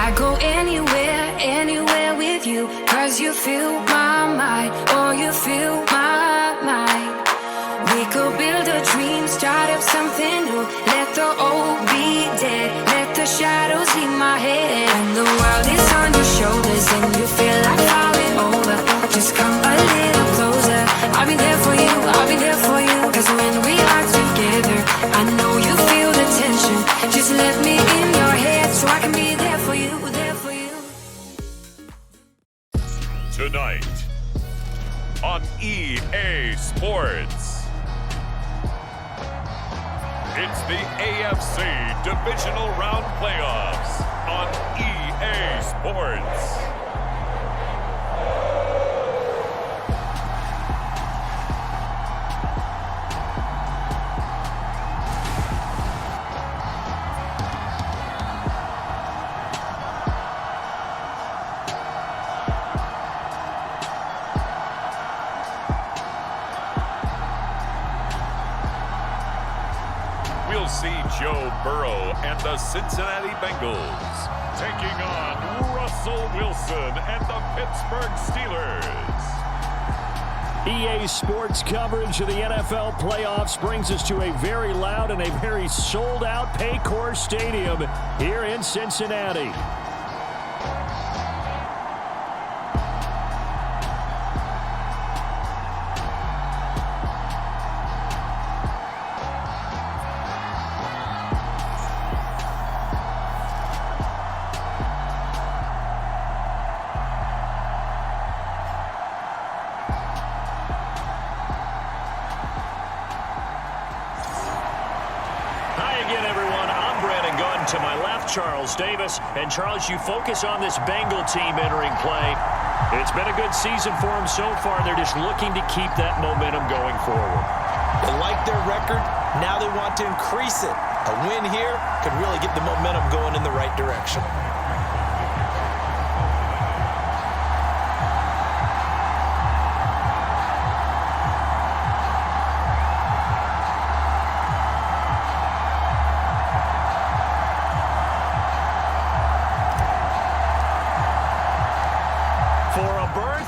I go anywhere, anywhere with you, 'cause you fill my mind, or you fill my mind. We could build a dream, start up something new. Let the old be dead, let the shadows leave my head. And the world is on your shoulders and you feel like falling over. Just come a little closer. I'll be there for you, I'll be there for you. 'Cause when we are together, I know you feel the tension. Just let me in your head so I can be there for you, there for you. Tonight on EA Sports, it's the AFC Divisional Round Playoffs on EA Sports. We'll see Joe Burrow and the Cincinnati Bengals taking on Russell Wilson and the Pittsburgh Steelers. EA Sports coverage of the NFL playoffs brings us to a very loud and a very sold-out Paycor Stadium here in Cincinnati. To my left, Charles Davis. And Charles, you focus on this Bengal team entering play. It's been a good season for them so far. They're just looking to keep that momentum going forward. They like their record. Now they want to increase it. A win here could really get the momentum going in the right direction.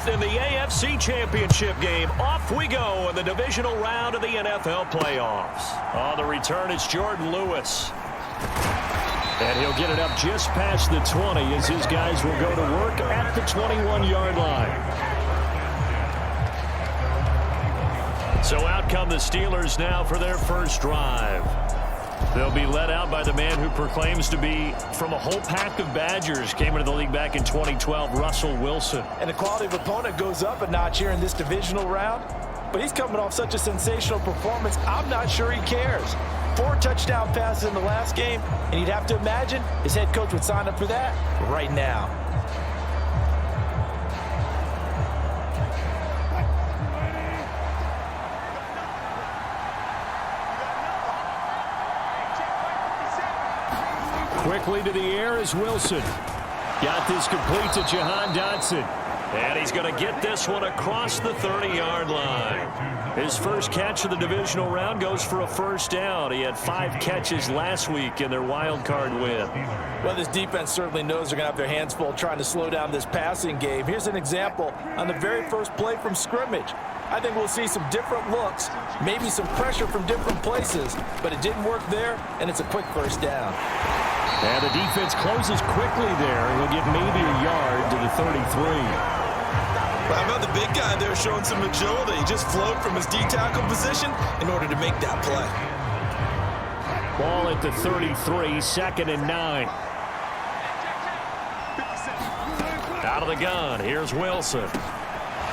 In the AFC Championship game, off we go in the Divisional Round of the NFL playoffs. On the return, it's Jordan Lewis. And he'll get it up just past the 20 as his guys will go to work at the 21-yard line. So out come the Steelers now for their first drive. They'll be led out by the man who proclaims to be from a whole pack of Badgers. Came into the league back in 2012, Russell Wilson. And the quality of opponent goes up a notch here in this divisional round. But he's coming off such a sensational performance, I'm not sure he cares. 4 touchdown passes in the last game, and you'd have to imagine his head coach would sign up for that right now. Quickly to the air is Wilson. Got this complete to Jahan Dotson. And he's going to get this one across the 30-yard line. His first catch of the divisional round goes for a first down. He had 5 catches last week in their wild card win. Well, this defense certainly knows they're going to have their hands full trying to slow down this passing game. Here's an example on the very first play from scrimmage. I think we'll see some different looks, maybe some pressure from different places, but it didn't work there, and it's a quick first down. And the defense closes quickly there. He'll get maybe a yard to the 33. Well, how about the big guy there showing some agility? He just flowed from his D-tackle position in order to make that play. Ball at the 33, 2nd and 9. Out of the gun, here's Wilson.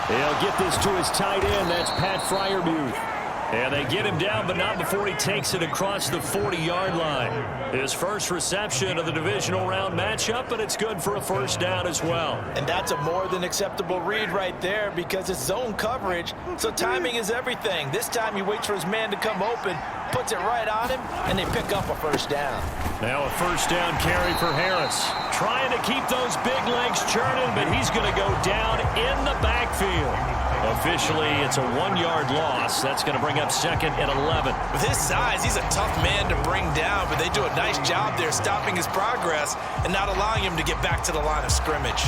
He'll get this to his tight end, that's Pat Freiermuth. And they get him down, but not before he takes it across the 40-yard line. His first reception of the divisional round matchup, but it's good for a first down as well. And that's a more than acceptable read right there because it's zone coverage, so timing is everything. This time he waits for his man to come open, puts it right on him, and they pick up a first down. Now a first down carry for Harris. Trying to keep those big legs churning, but he's going to go down in the backfield. Officially, it's a 1-yard loss. That's going to bring up 2nd and 11. With his size, he's a tough man to bring down, but they do a nice job there stopping his progress and not allowing him to get back to the line of scrimmage.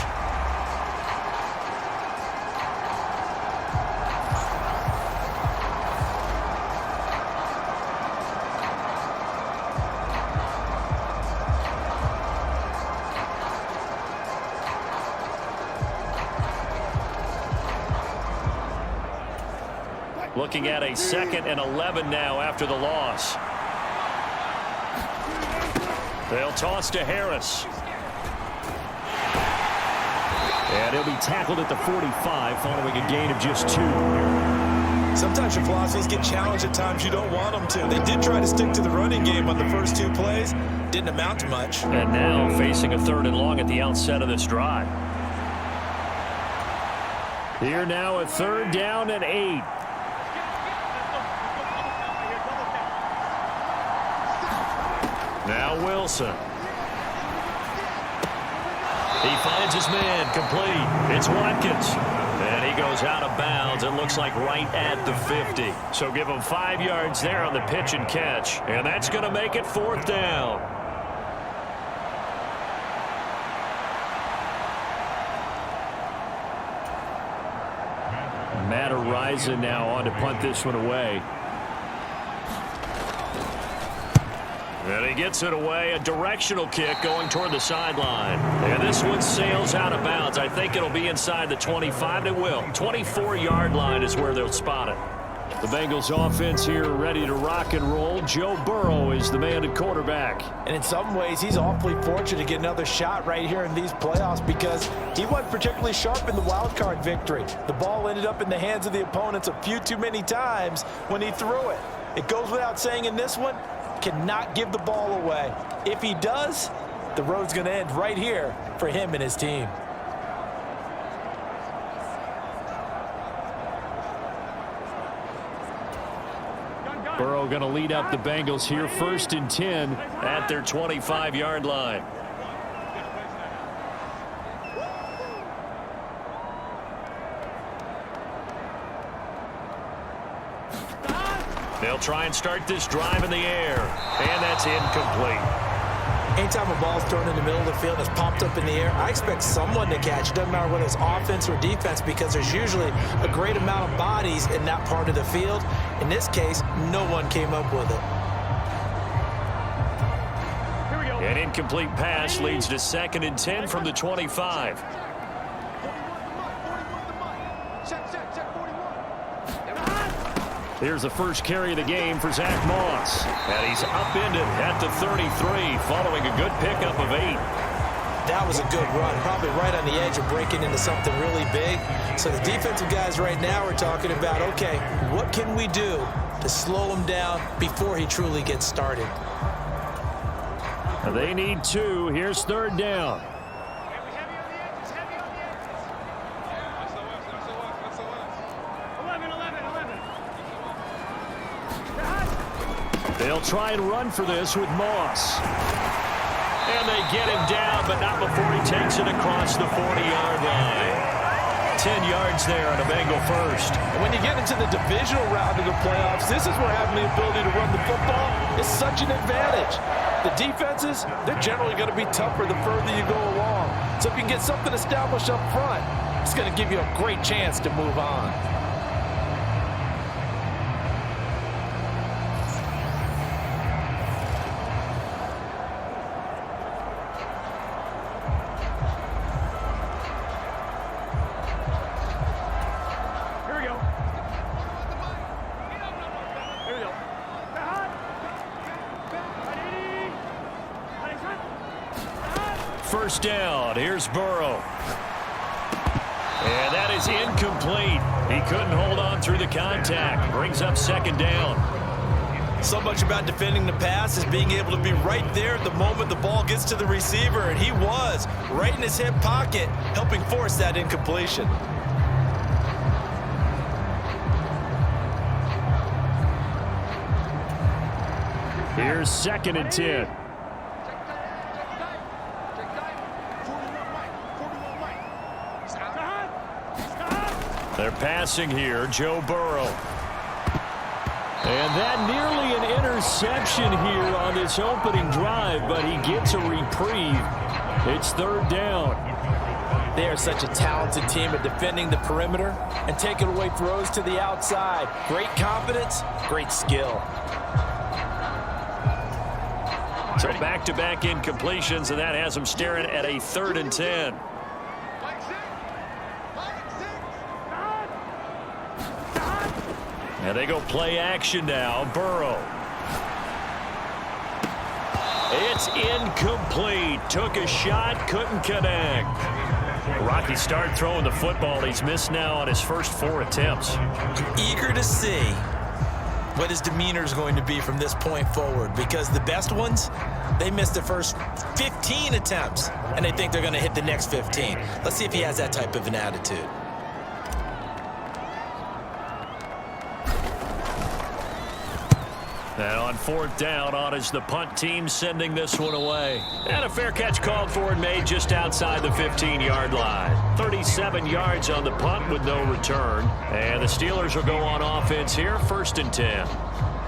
Looking at a 2nd and 11 now after the loss. They'll toss to Harris. And he'll be tackled at the 45 following a gain of just 2. Sometimes your philosophies get challenged at times you don't want them to. They did try to stick to the running game on the first 2 plays. Didn't amount to much. And now facing a 3rd and long at the outset of this drive. Here now a 3rd down and 8. Now Wilson. He finds his man complete. It's Watkins. And he goes out of bounds. It looks like right at the 50. So give him 5 yards there on the pitch and catch. And that's going to make it 4th down. Matt Araiza now on to punt this one away. And he gets it away, a directional kick going toward the sideline. And this one sails out of bounds. I think it'll be inside the 25. It will. 24-yard line is where they'll spot it. The Bengals offense here ready to rock and roll. Joe Burrow is the man at quarterback. And in some ways, he's awfully fortunate to get another shot right here in these playoffs because he wasn't particularly sharp in the wild card victory. The ball ended up in the hands of the opponents a few too many times when he threw it. It goes without saying in this one, cannot give the ball away. If he does, the road's going to end right here for him and his team. Burrow going to lead up the Bengals here, 1st and 10 at their 25-yard line. They'll try and start this drive in the air, and that's incomplete. Anytime a ball's thrown in the middle of the field and it's popped up in the air, I expect someone to catch. It doesn't matter whether it's offense or defense because there's usually a great amount of bodies in that part of the field. In this case, no one came up with it. An incomplete pass leads to 2nd and 10 from the 25. Here's the first carry of the game for Zach Moss. And he's upended at the 33 following a good pickup of 8. That was a good run, probably right on the edge of breaking into something really big. So the defensive guys right now are talking about, okay, what can we do to slow him down before he truly gets started? They need 2. Here's 3rd down. They'll try and run for this with Moss. And they get him down, but not before he takes it across the 40-yard line. 10 yards there on a Bengal first. And when you get into the divisional round of the playoffs, this is where having the ability to run the football is such an advantage. The defenses, they're generally going to be tougher the further you go along. So if you can get something established up front, it's going to give you a great chance to move on. First down. Here's Burrow. And that is incomplete. He couldn't hold on through the contact. Brings up 2nd down. So much about defending the pass is being able to be right there at the moment the ball gets to the receiver, and he was right in his hip pocket, helping force that incompletion. Here's 2nd and 10. They're passing here, Joe Burrow. And that nearly an interception here on this opening drive, but he gets a reprieve. It's 3rd down. They are such a talented team at defending the perimeter and taking away throws to the outside. Great confidence, great skill. So back-to-back incompletions, and that has them staring at a 3rd and 10. And they go play action now. Burrow. It's incomplete. Took a shot, couldn't connect. Rocky start throwing the football. He's missed now on his first 4 attempts. Eager to see what his demeanor is going to be from this point forward, because the best ones, they missed the first 15 attempts, and they think they're going to hit the next 15. Let's see if he has that type of an attitude. And on 4th down, on is the punt team sending this one away. And a fair catch called for and made just outside the 15-yard line. 37 yards on the punt with no return. And the Steelers will go on offense here, 1st and 10.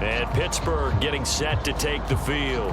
And Pittsburgh getting set to take the field.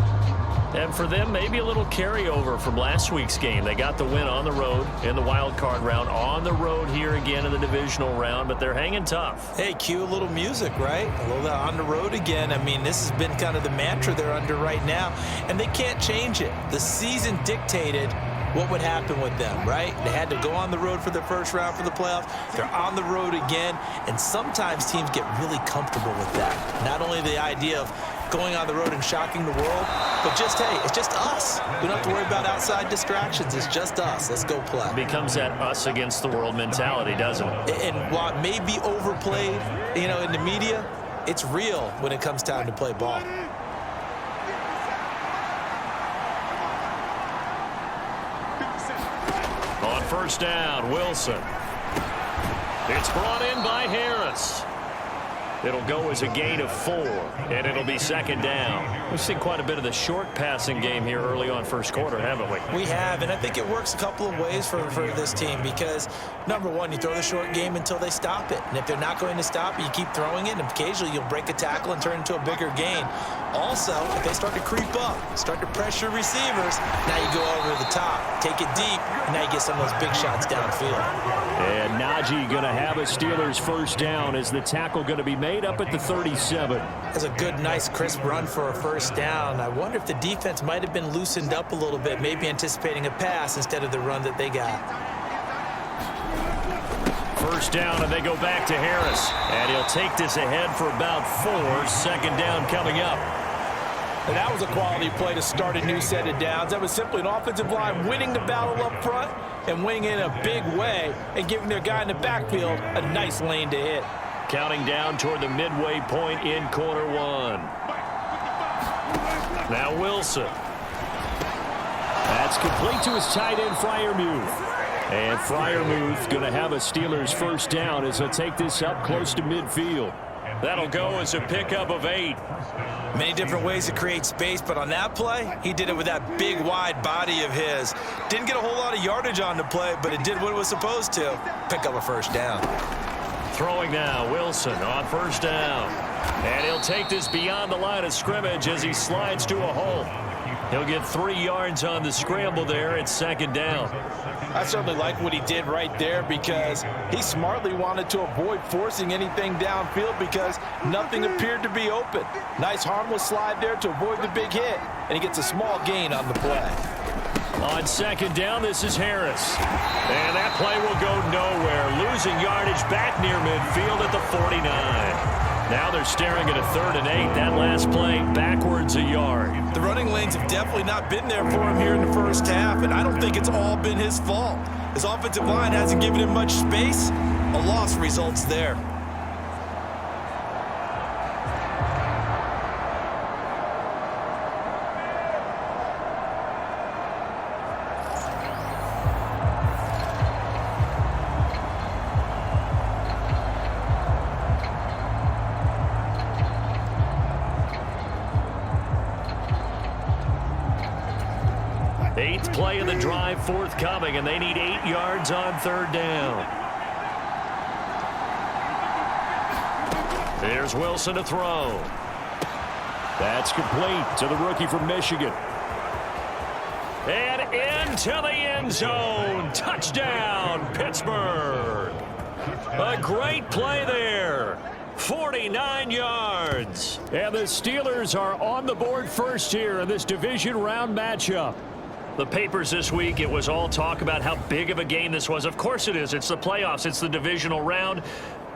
And for them, maybe a little carryover from last week's game. They got the win on the road in the Wildcard round, on the road here again in the Divisional Round, but they're hanging tough. Hey, cue a little music, right? A little on the road again. I mean, this has been kind of the mantra they're under right now, and they can't change it. The season dictated what would happen with them, right? They had to go on the road for the first round for the playoffs. They're on the road again, and sometimes teams get really comfortable with that. Not only the idea of going on the road and shocking the world, but just, hey, it's just us. We don't have to worry about outside distractions. It's just us. Let's go play. It becomes that us against the world mentality, doesn't it? And while it may be overplayed, you know, in the media, it's real when it comes time to play ball. On 1st down, Wilson. It's brought in by Harris. It'll go as a gain of 4, and it'll be 2nd down. We've seen quite a bit of the short passing game here early on first quarter, haven't we? We have, and I think it works a couple of ways for this team because, number one, you throw the short game until they stop it. And if they're not going to stop it, you keep throwing it, and occasionally you'll break a tackle and turn into a bigger gain. Also, if they start to creep up, start to pressure receivers, now you go over the top, take it deep, and now you get some of those big shots downfield. And Najee going to have a Steelers 1st down. Is the tackle going to be made up at the 37? That's a good, nice, crisp run for a 1st down. I wonder if the defense might have been loosened up a little bit, maybe anticipating a pass instead of the run that they got. 1st down, and they go back to Harris. And he'll take this ahead for about 4. 2nd down coming up. And that was a quality play to start a new set of downs. That was simply an offensive line winning the battle up front and winning in a big way and giving their guy in the backfield a nice lane to hit. Counting down toward the midway point in quarter 1. Now Wilson. That's complete to his tight end, Freiermuth. And Freiermuth going to have a Steelers 1st down as he'll take this up close to midfield. That'll go as a pickup of 8. Many different ways to create space, but on that play, he did it with that big, wide body of his. Didn't get a whole lot of yardage on the play, but it did what it was supposed to. Pick up a 1st down. Throwing now, Wilson on 1st down. And he'll take this beyond the line of scrimmage as he slides to a hole. He'll get 3 yards on the scramble there. It's 2nd down. I certainly like what he did right there because he smartly wanted to avoid forcing anything downfield because nothing appeared to be open. Nice harmless slide there to avoid the big hit, and he gets a small gain on the play. On 2nd down, this is Harris. And that play will go nowhere. Losing yardage back near midfield at the 49. Now they're staring at a 3rd and 8. That last play backwards a yard. The running lanes have definitely not been there for him here in the first half, and I don't think it's all been his fault. His offensive line hasn't given him much space. A loss results there. Eighth play of the drive forthcoming, and they need 8 yards on third down. Here's Wilson to throw. That's complete to the rookie from Michigan. And into the end zone. Touchdown, Pittsburgh. A great play there. 49 yards. And the Steelers are on the board first here in this division round matchup. The papers this week, it was all talk about how big of a game this was. Of course it is. It's the playoffs. It's the divisional round.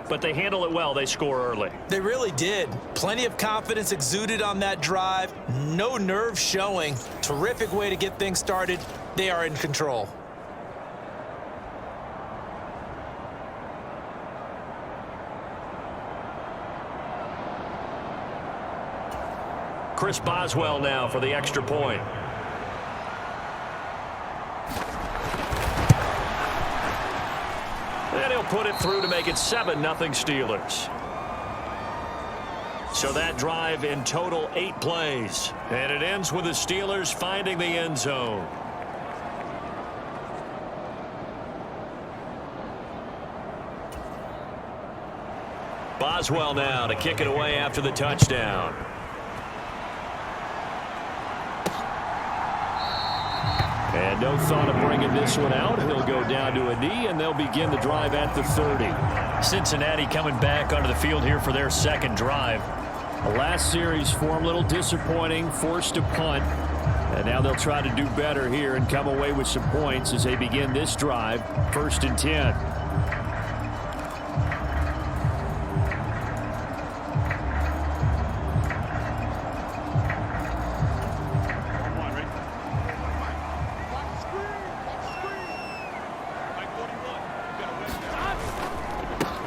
But they handle it well. They score early. They really did. Plenty of confidence exuded on that drive. No nerves showing. Terrific way to get things started. They are in control. Chris Boswell now for the extra point. And he'll put it through to make it 7-0 Steelers. So that drive in total 8 plays. And it ends with the Steelers finding the end zone. Boswell now to kick it away after the touchdown. And no thought of bringing this one out. He'll go down to a knee, and they'll begin the drive at the 30. Cincinnati coming back onto the field here for their second drive. The last series for them, a little disappointing, forced to punt. And now they'll try to do better here and come away with some points as they begin this drive, 1st and 10.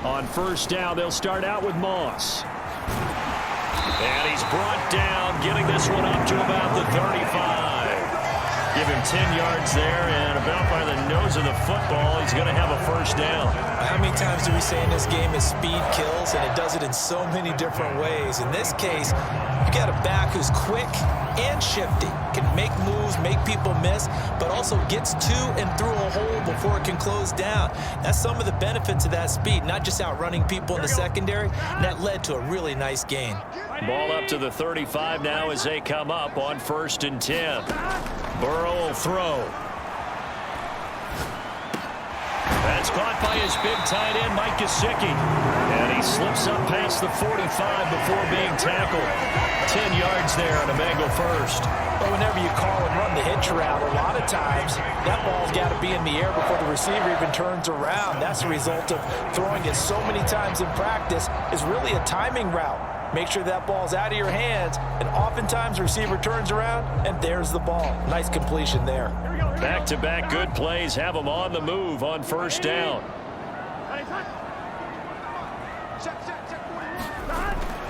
On first down, they'll start out with Moss. And he's brought down, getting this one up to about the 35. Give him 10 yards there, and about by the nose of the football, he's going to have a first down. How many times do we say in this game is speed kills, and it does it in so many different ways. In this case, you got a back who's quick and shifty, can make moves, make people miss, but also gets to and through a hole before it can close down. That's some of the benefits of that speed, not just outrunning people in the secondary. And that led to a really nice gain. Ball up to the 35 now as they come up on 1st and 10. Burrow will throw. That's caught by his big tight end, Mike Gesicki. And he slips up past the 45 before being tackled. 10 yards there on a Bengal first. Well, whenever you call and run the hitch route, a lot of times that ball's got to be in the air before the receiver even turns around. That's the result of throwing it so many times in practice. Is really a timing route. Make sure that ball's out of your hands, and oftentimes the receiver turns around, and there's the ball. Nice completion there. Back-to-back good plays have them on the move on first down.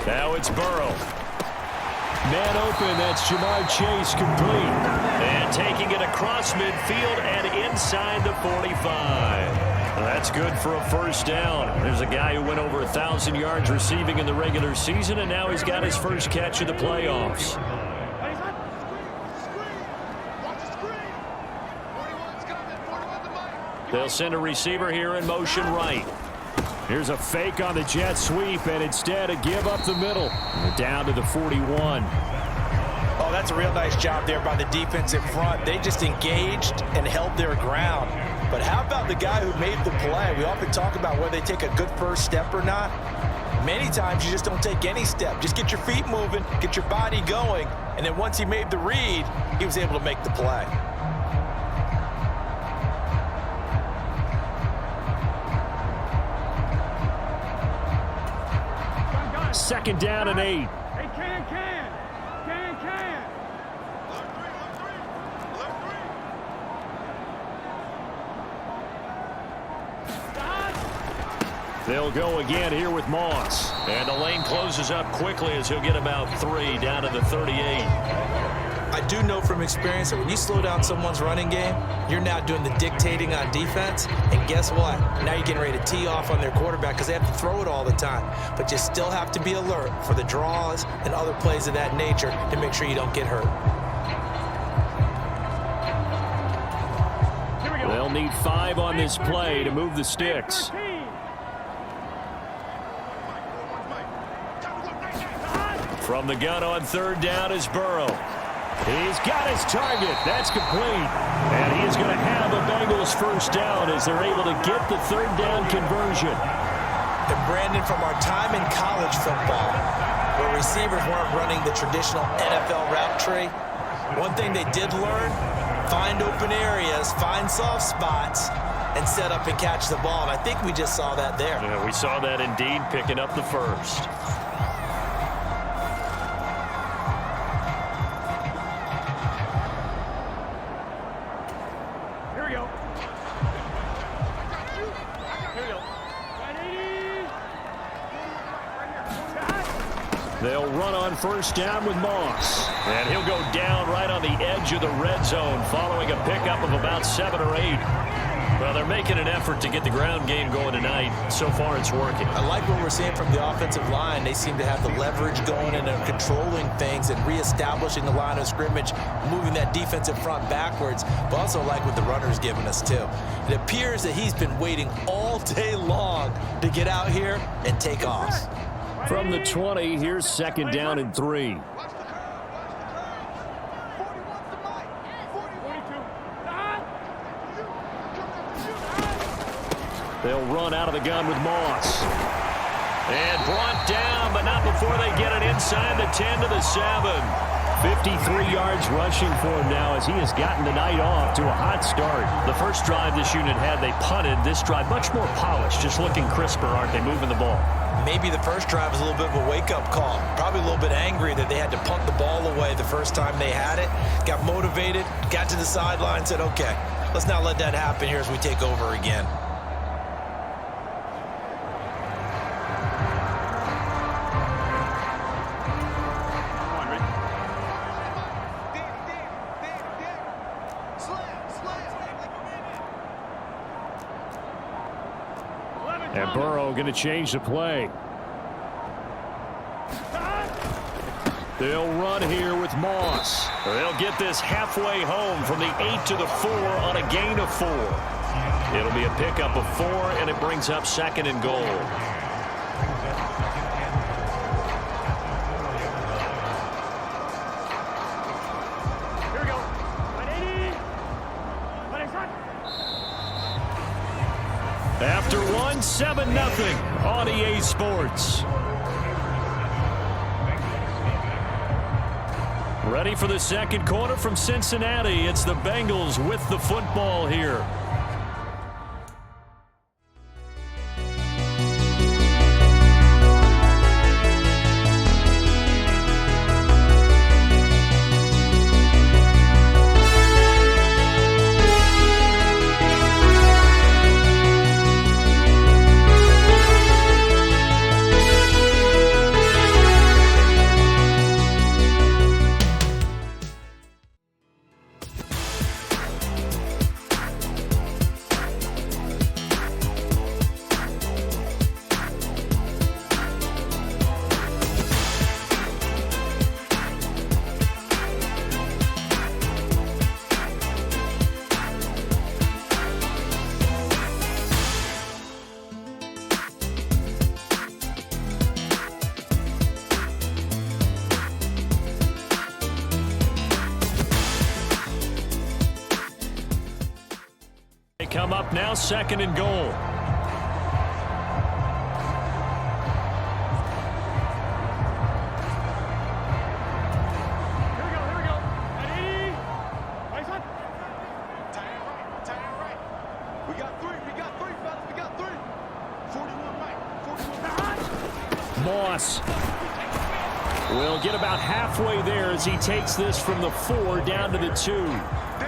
Now it's Burrow. Man open, that's Jamar Chase complete. And taking it across midfield and inside the 45. That's good for a first down. There's a guy who went over 1,000 yards receiving in the regular season, and now he's got his first catch in the playoffs. They'll send a receiver here in motion right. Here's a fake on the jet sweep, and instead a give up the middle. We're down to the 41. Oh, that's a real nice job there by the defense in front. They just engaged and held their ground. But how about the guy who made the play? We often talk about whether they take a good first step or not. Many times you just don't take any step. Just get your feet moving, get your body going, and then once he made the read, he was able to make the play. Second down and 8. They'll go again here with Moss. And the lane closes up quickly as he'll get about 3 down to the 38. I do know from experience that when you slow down someone's running game, you're now doing the dictating on defense. And guess what? Now you're getting ready to tee off on their quarterback because they have to throw it all the time. But you still have to be alert for the draws and other plays of that nature to make sure you don't get hurt. They'll need 5 on this play to move the sticks. From the gun on 3rd down is Burrow. He's got his target. That's complete. And he is going to have a Bengals first down as they're able to get the 3rd down conversion. And Brandon, from our time in college football, where receivers weren't running the traditional NFL route tree, one thing they did learn, find open areas, find soft spots, and set up and catch the ball. And I think we just saw that there. Yeah, we saw that indeed, picking up the first. They'll run on 1st down with Moss. And he'll go down right on the edge of the red zone following a pickup of about 7 or 8. Well, they're making an effort to get the ground game going tonight. So far, it's working. I like what we're seeing from the offensive line. They seem to have the leverage going and are controlling things and reestablishing the line of scrimmage, moving that defensive front backwards, but also like what the runner's giving us, too. It appears that he's been waiting all day long to get out here and take off. From the 20, here's 2nd down and 3. They'll run out of the gun with Moss. And brought down, but not before they get it inside the 10 to the 7. 53 yards rushing for him now as he has gotten the night off to a hot start. The first drive this unit had, they punted. This drive much more polished, just looking crisper, aren't they, moving the ball? Maybe the first drive was a little bit of a wake-up call. Probably a little bit angry that they had to punt the ball away the first time they had it. Got motivated, got to the sideline, said, okay, let's not let that happen here as we take over again. And Burrow going to change the play. They'll run here with Moss. They'll get this halfway home from the 8 to the 4 on a gain of 4. It'll be a pickup of 4, and it brings up 2nd and goal. After 7-0 on EA Sports. Ready for the 2nd quarter from Cincinnati. It's the Bengals with the football here. Come up now, 2nd and goal. Here we go. Ready? Nice one. Tie right. We got 3, fellas. We got 3. 41 right. 41 Moss will get about halfway there as he takes this from the 4 down to the 2.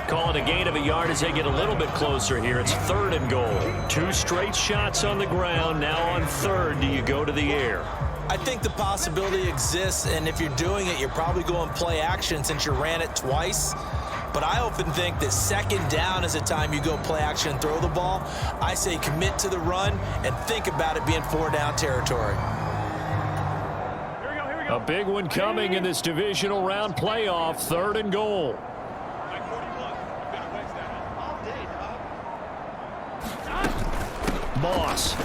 Call it a gain of a yard as they get a little bit closer here. It's 3rd and goal. 2 straight shots on the ground. Now on 3rd, do you go to the air? I think the possibility exists, and if you're doing it, you're probably going play action since you ran it twice. But I often think that 2nd down is the time you go play action and throw the ball. I say commit to the run and think about it being 4 down territory. Here we go. A big one coming in this divisional round playoff. 3rd and goal. Moss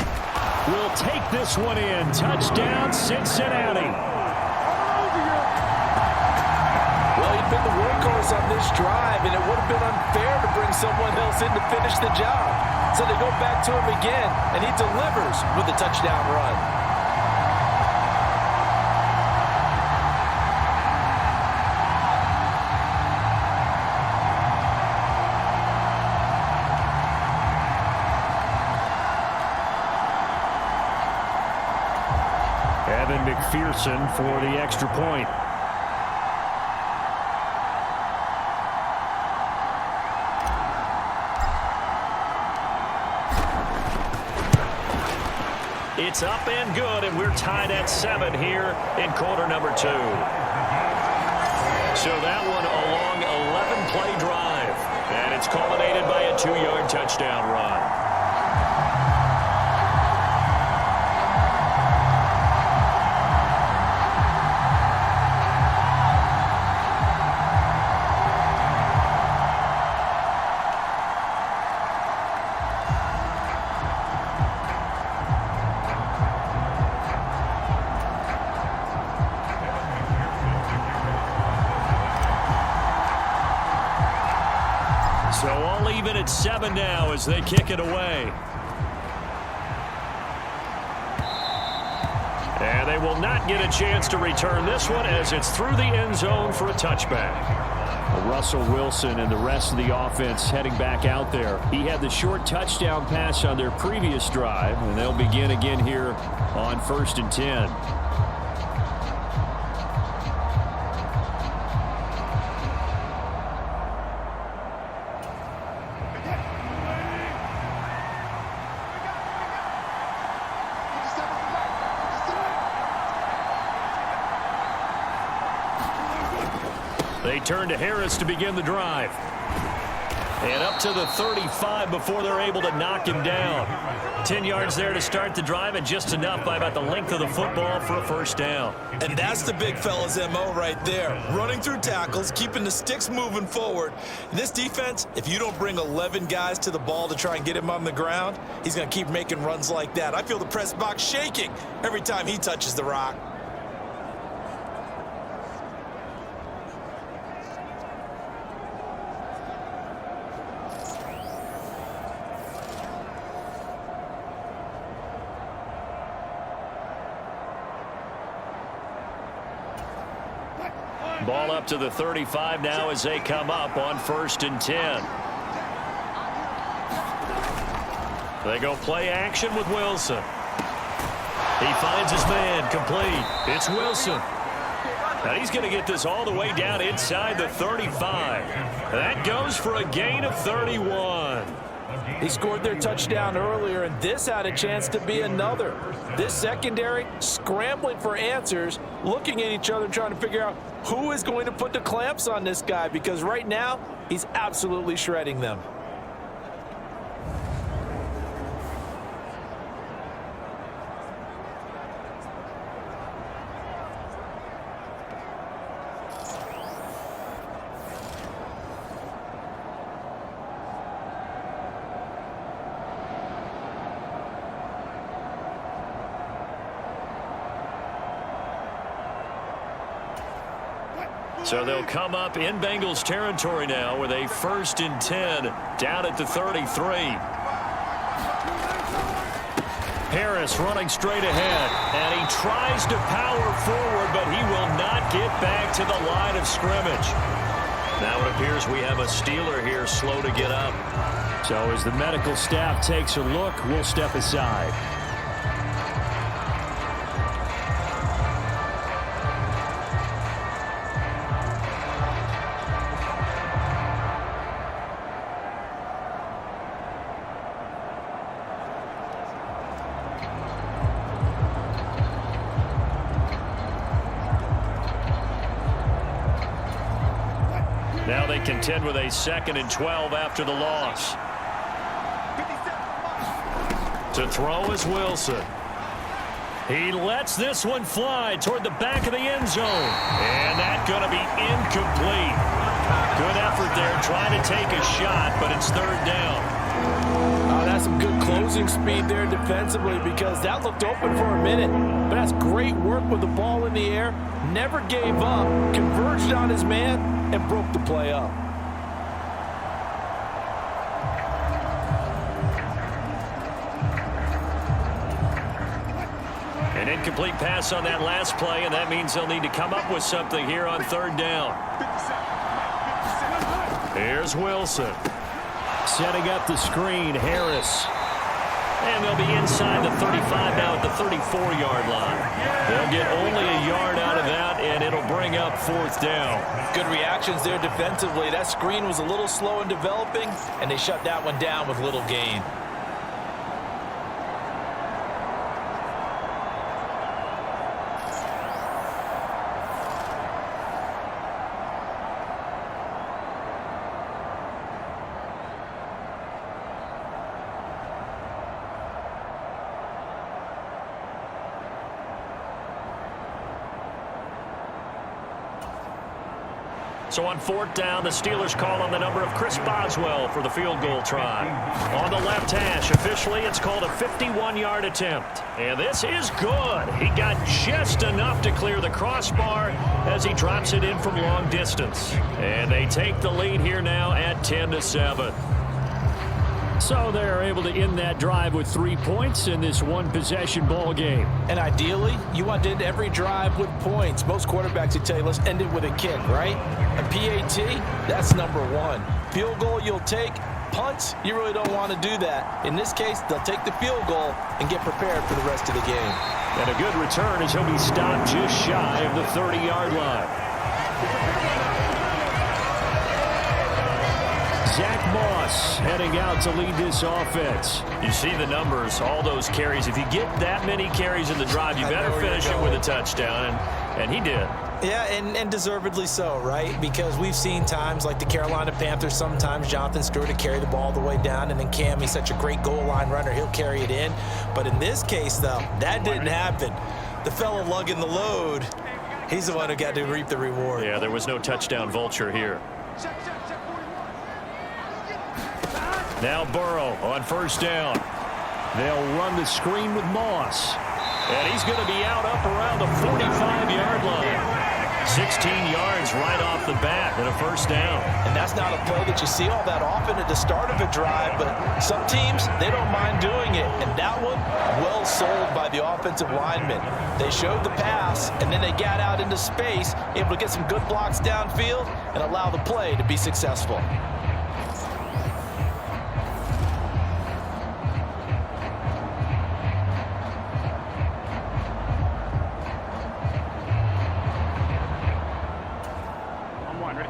will take this one in. Touchdown, Cincinnati. Well, he'd been the workhorse on this drive, and it would have been unfair to bring someone else in to finish the job. So they go back to him again, and he delivers with a touchdown run. McPherson for the extra point. It's up and good, and we're tied at 7 here in quarter number 2. So that one a long 11-play drive, and it's culminated by a 2-yard touchdown run. So all even at 7 now as they kick it away. And they will not get a chance to return this one as it's through the end zone for a touchback. Russell Wilson and the rest of the offense heading back out there. He had the short touchdown pass on their previous drive, and they'll begin again here on 1st and 10. They turn to Harris to begin the drive. And up to the 35 before they're able to knock him down. 10 yards there to start the drive, and just enough by about the length of the football for a first down. And that's the big fella's MO right there. Running through tackles, keeping the sticks moving forward. In this defense, if you don't bring 11 guys to the ball to try and get him on the ground, he's going to keep making runs like that. I feel the press box shaking every time he touches the rock. Ball up to the 35 now as they come up on 1st and 10. They go play action with Wilson. He finds his man, complete. It's Wilson. Now he's going to get this all the way down inside the 35. That goes for a gain of 31. He scored their touchdown earlier, and this had a chance to be another. This secondary scrambling for answers, looking at each other, trying to figure out who is going to put the clamps on this guy, because right now he's absolutely shredding them. So they'll come up in Bengals territory now with a 1st and 10 down at the 33. Harris running straight ahead, and he tries to power forward, but he will not get back to the line of scrimmage. Now it appears we have a Steeler here slow to get up. So as the medical staff takes a look, we'll step aside. Now they contend with a 2nd and 12 after the loss. To throw is Wilson. He lets this one fly toward the back of the end zone. And that's going to be incomplete. Good effort there trying to take a shot, but it's 3rd down. Oh, that's some good closing speed there defensively because that looked open for a minute. But that's great work with the ball in the air. Never gave up, converged on his man, and broke the play up. An incomplete pass on that last play, and that means they'll need to come up with something here on third down. Here's Wilson. Setting up the screen, Harris. And they'll be inside the 35 now at the 34-yard line. They'll get only a yard out of that, and it'll bring up fourth down. Good reactions there defensively. That screen was a little slow in developing, and they shut that one down with little gain. So on fourth down, the Steelers call on the number of Chris Boswell for the field goal try. On the left hash, officially, it's called a 51-yard attempt. And this is good. He got just enough to clear the crossbar as he drops it in from long distance. And they take the lead here now at 10-7. So they're able to end that drive with 3 points in this one-possession ball game. And ideally, you want to end every drive with points. Most quarterbacks would tell you, let's end it with a kick, right? A PAT, that's number one. Field goal you'll take. Punts, you really don't want to do that. In this case, they'll take the field goal and get prepared for the rest of the game. And a good return as he'll be stopped just shy of the 30-yard line. Zach Moss heading out to lead this offense. You see the numbers, all those carries. If you get that many carries in the drive, you better finish it with a touchdown, and he did. Yeah, and deservedly so, right? Because we've seen times like the Carolina Panthers, sometimes Jonathan Stewart to carry the ball all the way down, and then Cam, he's such a great goal line runner, he'll carry it in. But in this case, though, that didn't happen. The fellow lugging the load, he's the one who got to reap the reward. Yeah, there was no touchdown vulture here. Now Burrow on first down. They'll run the screen with Moss. And he's going to be out up around the 45-yard line. 16 yards right off the bat and a first down. And that's not a play that you see all that often at the start of a drive, but some teams, they don't mind doing it. And that one, well sold by the offensive lineman. They showed the pass, and then they got out into space, able to get some good blocks downfield and allow the play to be successful.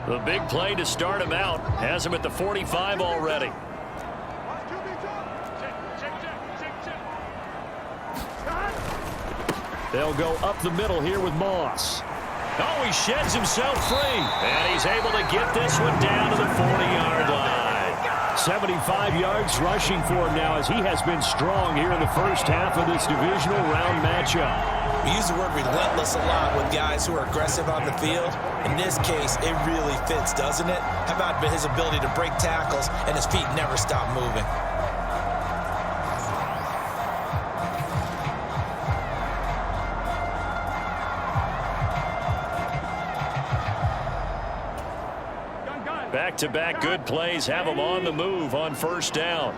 The big play to start him out has him at the 45 already. They'll go up the middle here with Moss. Oh, he sheds himself free. And he's able to get this one down to the 40-yard line. 75 yards rushing for him now as he has been strong here in the first half of this divisional round matchup. We use the word relentless a lot with guys who are aggressive on the field. In this case, it really fits, doesn't it? How about his ability to break tackles and his feet never stop moving? Back-to-back good plays have him on the move on first down.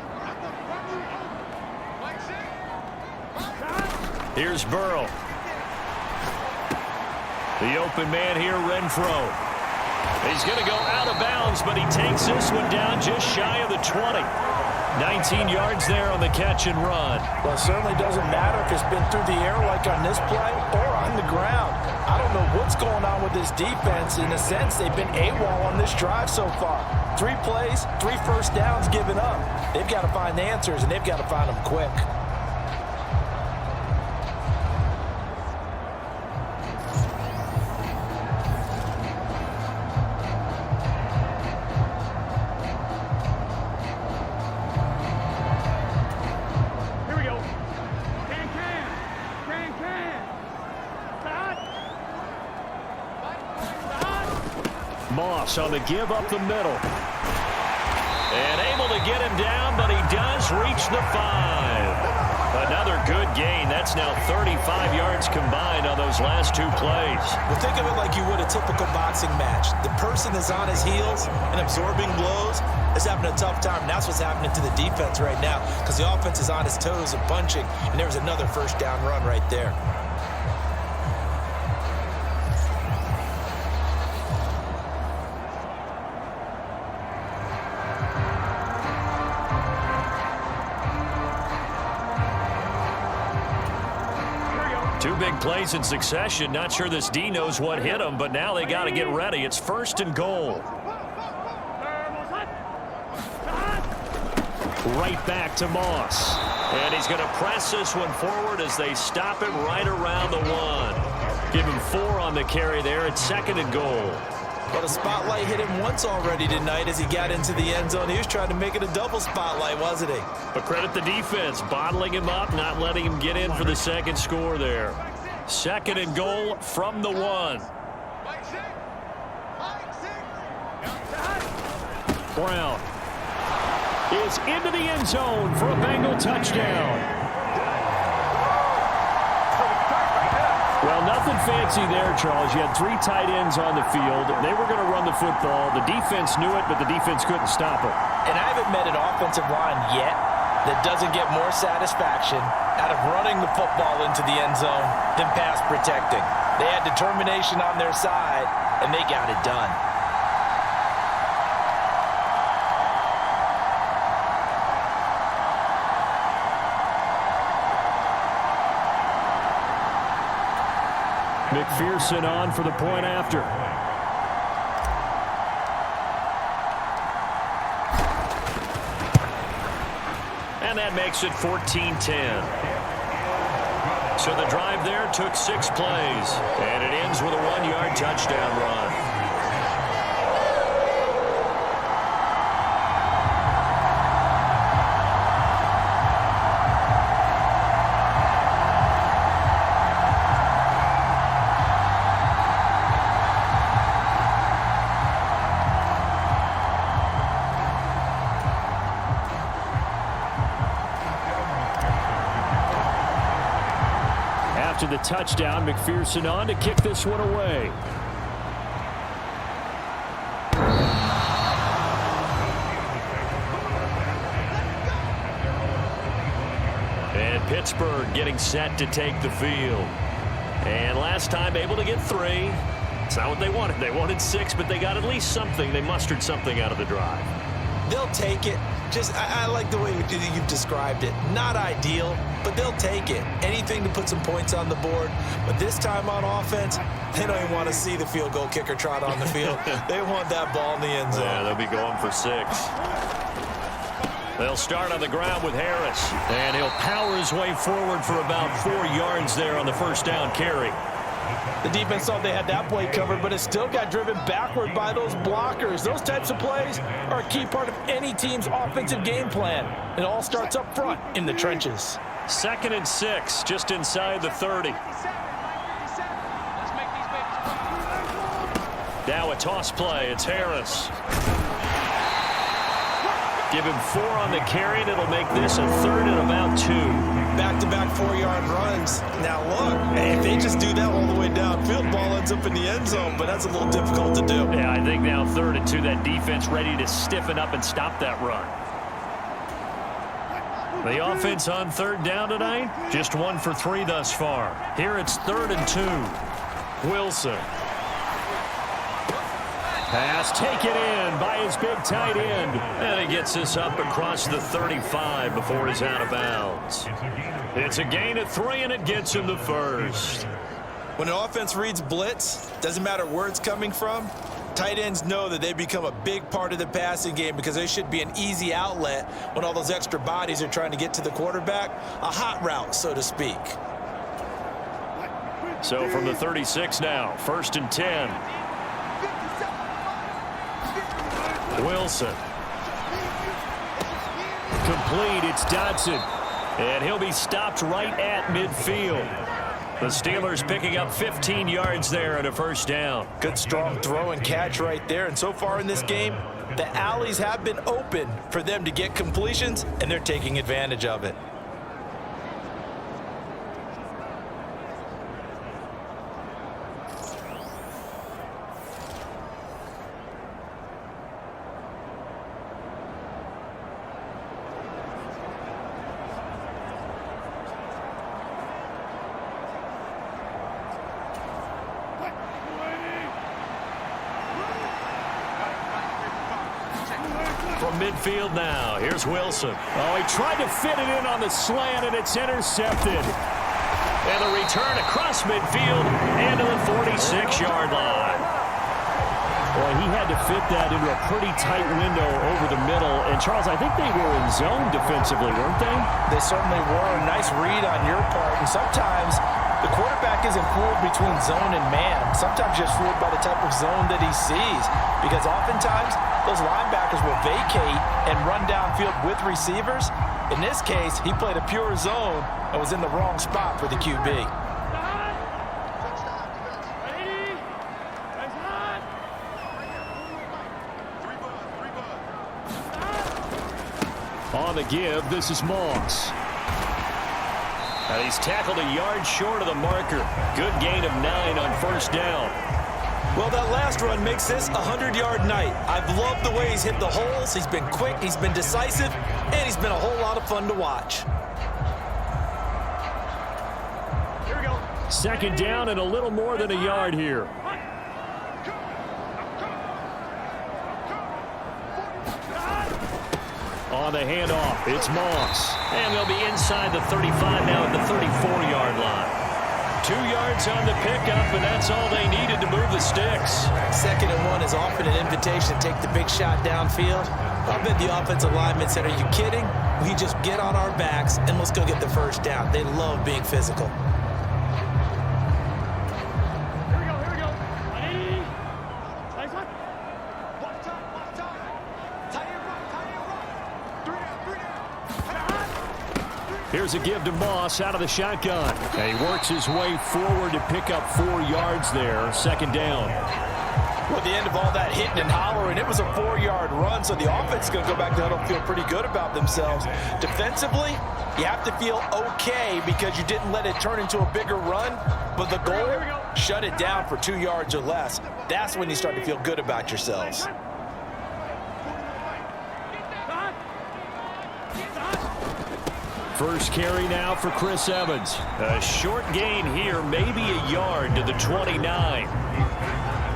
Here's Burrow. The open man here, Renfro. He's going to go out of bounds, but he takes this one down just shy of the 20. 19 yards there on the catch and run. Well, it certainly doesn't matter if it's been through the air like on this play or on the ground. I don't know what's going on with this defense. In a sense, they've been AWOL on this drive so far. 3 plays, 3 first downs given up. They've got to find the answers, and they've got to find them quick. Moss on the give up the middle. And able to get him down, but he He's reached the 5. Another good gain. That's now 35 yards combined on those last 2 plays. Well, think of it like you would a typical boxing match. The person is on his heels and absorbing blows is having a tough time. And that's what's happening to the defense right now because the offense is on his toes and punching, and there's another first down run right there. Two big plays in succession. Not sure this D knows what hit him, but now they got to get ready. It's 1st and goal. Right back to Moss. And he's going to press this one forward as they stop him right around the 1. Give him 4 on the carry there. It's 2nd and goal. Well, the spotlight hit him once already tonight as he got into the end zone. He was trying to make it a double spotlight, wasn't he? But credit the defense, bottling him up, not letting him get in for the 2nd score there. 2nd and goal from the 1. Brown is into the end zone for a Bengal touchdown. Well, nothing fancy there, Charles. You had 3 tight ends on the field. They were going to run the football. The defense knew it, but the defense couldn't stop it. And I haven't met an offensive line yet that doesn't get more satisfaction out of running the football into the end zone than pass protecting. They had determination on their side, and they got it done. McPherson on for the point after. And that makes it 14-10. So the drive there took 6 plays, and it ends with a 1-yard touchdown run. To the touchdown, McPherson on to kick this one away. And Pittsburgh getting set to take the field. And last time able to get 3. It's not what they wanted. They wanted 6, but they got at least something. They mustered something out of the drive. They'll take it. I like the way you've described it. Not ideal, but they'll take it. Anything to put some points on the board. But this time on offense, they don't even want to see the field goal kicker trot on the field. They want that ball in the end zone. Yeah, they'll be going for 6. They'll start on the ground with Harris. And he'll power his way forward for about 4 yards there on the first down carry. The defense thought they had that play covered, but it still got driven backward by those blockers. Those types of plays are a key part of any team's offensive game plan. It all starts up front in the trenches. 2nd and 6, just inside the 30. Now a toss play. It's Harris. Give him 4 on the carry, and it'll make this a 3rd and about 2. Back-to-back 4-yard runs. Now look, if they just do that all the way downfield, ball ends up in the end zone, but that's a little difficult to do. Yeah, I think now 3rd and 2, that defense ready to stiffen up and stop that run. The offense on 3rd down tonight, just 1 for 3 thus far. Here it's 3rd and 2. Wilson. Pass taken in by his big tight end. And he gets this up across the 35 before he's out of bounds. It's a gain of 3, and it gets him the 1st. When an offense reads blitz, doesn't matter where it's coming from, tight ends know that they become a big part of the passing game because they should be an easy outlet when all those extra bodies are trying to get to the quarterback. A hot route, so to speak. So from the 36 now, 1st and 10. Wilson. Complete. It's Dodson. And he'll be stopped right at midfield. The Steelers picking up 15 yards there and a 1st down. Good strong throw and catch right there. And so far in this game, The alleys have been open for them to get completions, and they're taking advantage of it. From midfield now, here's Wilson. Oh, he tried to fit it in on the slant, and it's intercepted. And a return across midfield and to the 46-yard line. Boy, he had to fit that into a pretty tight window over the middle. And, Charles, I think they were in zone defensively, weren't they? They certainly were. A nice read on your part. And sometimes the quarterback isn't fooled between zone and man. Sometimes just fooled by the type of zone that he sees. Because oftentimes those linebackers will vacate and run downfield with receivers. In this case, he played a pure zone and was in the wrong spot for the QB. On the give, this is Moss. And he's tackled a yard short of the marker. Good gain of 9 on first down. Well, that last run makes this a 100-yard night. I've loved the way he's hit the holes. He's been quick, he's been decisive, and he's been a whole lot of fun to watch. Here we go. Second down and a little more than a yard here. On the handoff, it's Moss. And they'll be inside the 35 now at the 34-yard line. 2 yards on the pickup, and that's all they needed to move the sticks. 2nd and 1 is often an invitation to take the big shot downfield. I bet the offensive linemen said, are you kidding? We just get on our backs and let's go get the first down. They love being physical. Here we go. Ready? Nice one. Watch time. Tie it right. 3 down. Here's a give to Moss out of the shotgun. And he works his way forward to pick up 4 yards there. 2nd down. Well, at the end of all that hitting and hollering, it was a 4-yard run, so the offense is going to go back to huddle and feel pretty good about themselves. Defensively, you have to feel okay because you didn't let it turn into a bigger run, but the goal, shut it down for 2 yards or less. That's when you start to feel good about yourselves. First carry now for Chris Evans. A short gain here, maybe a yard to the 29.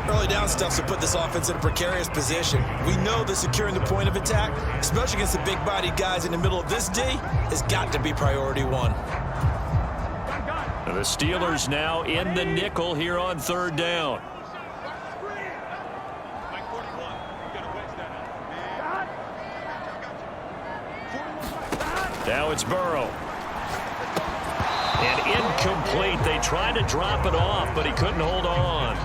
Early down stuff to put this offense in a precarious position. We know that securing the point of attack, especially against the big-bodied guys in the middle of this D, has got to be priority 1. The Steelers now in the nickel here on 3rd down. Now it's Burrow. And incomplete. They tried to drop it off, but he couldn't hold on.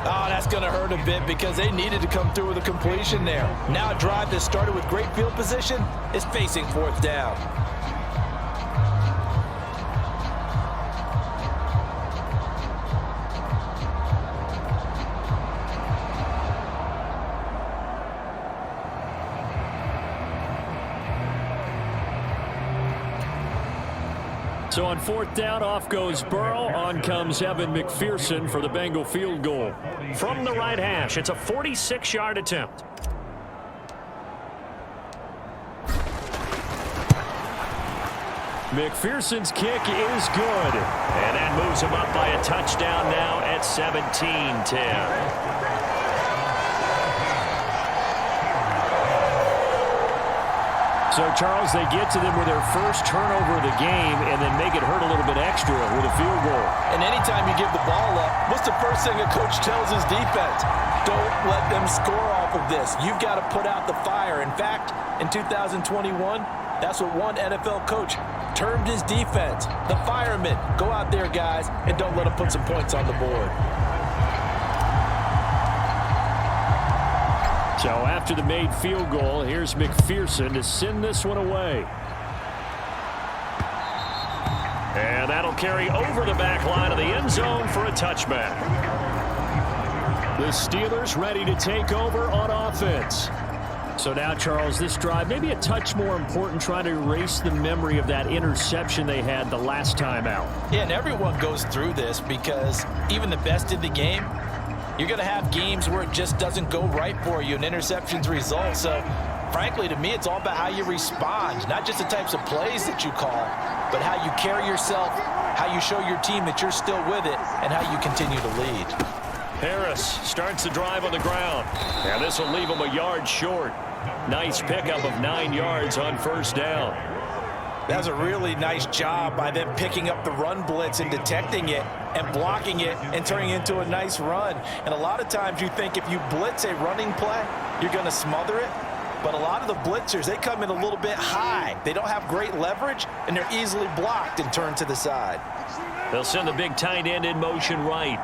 Oh, that's going to hurt a bit because they needed to come through with a completion there. Now a drive that started with great field position is facing 4th down. So on 4th down, off goes Burrow. On comes Evan McPherson for the Bengal field goal. From the right hash, it's a 46-yard attempt. McPherson's kick is good. And that moves him up by a touchdown now at 17-10. So, Charles, they get to them with their first turnover of the game and then make it hurt a little bit extra with a field goal. And anytime you give the ball up, what's the first thing a coach tells his defense? Don't let them score off of this. You've got to put out the fire. In fact, in 2021, that's what one NFL coach termed his defense. The firemen. Go out there, guys, and don't let them put some points on the board. So after the made field goal, here's McPherson to send this one away. And that'll carry over the back line of the end zone for a touchback. The Steelers ready to take over on offense. So now, Charles, this drive maybe a touch more important, trying to erase the memory of that interception they had the last time out. Yeah, and everyone goes through this because even the best in the game, you're going to have games where it just doesn't go right for you and interceptions result. So, frankly, to me, it's all about how you respond, not just the types of plays that you call, but how you carry yourself, how you show your team that you're still with it, and how you continue to lead. Harris starts the drive on the ground, and this will leave him a yard short. Nice pickup of 9 yards on first down. That was a really nice job by them picking up the run blitz and detecting it and blocking it and turning it into a nice run. And a lot of times you think if you blitz a running play, you're going to smother it. But a lot of the blitzers, they come in a little bit high. They don't have great leverage, and they're easily blocked and turned to the side. They'll send the big tight end in motion right.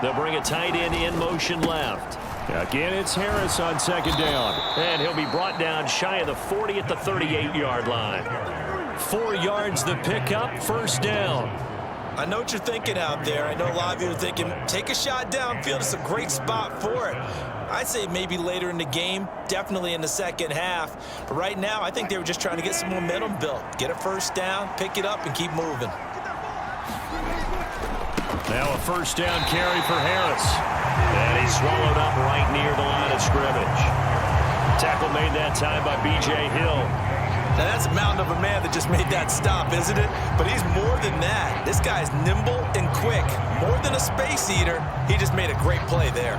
They'll bring a tight end in motion left. Again, it's Harris on second down. And he'll be brought down shy of the 40 at the 38-yard line. 4 yards the pickup, first down. I know what you're thinking out there. I know a lot of you are thinking, take a shot downfield. It's a great spot for it. I'd say maybe later in the game, definitely in the second half. But right now, I think they were just trying to get some momentum built. Get a first down, pick it up, and keep moving. Now a first down carry for Harris. And he's swallowed up right near the line of scrimmage. Tackle made that time by B.J. Hill. Now that's a mountain of a man that just made that stop, isn't it? But he's more than that. This guy's nimble and quick. More than a space eater, he just made a great play there.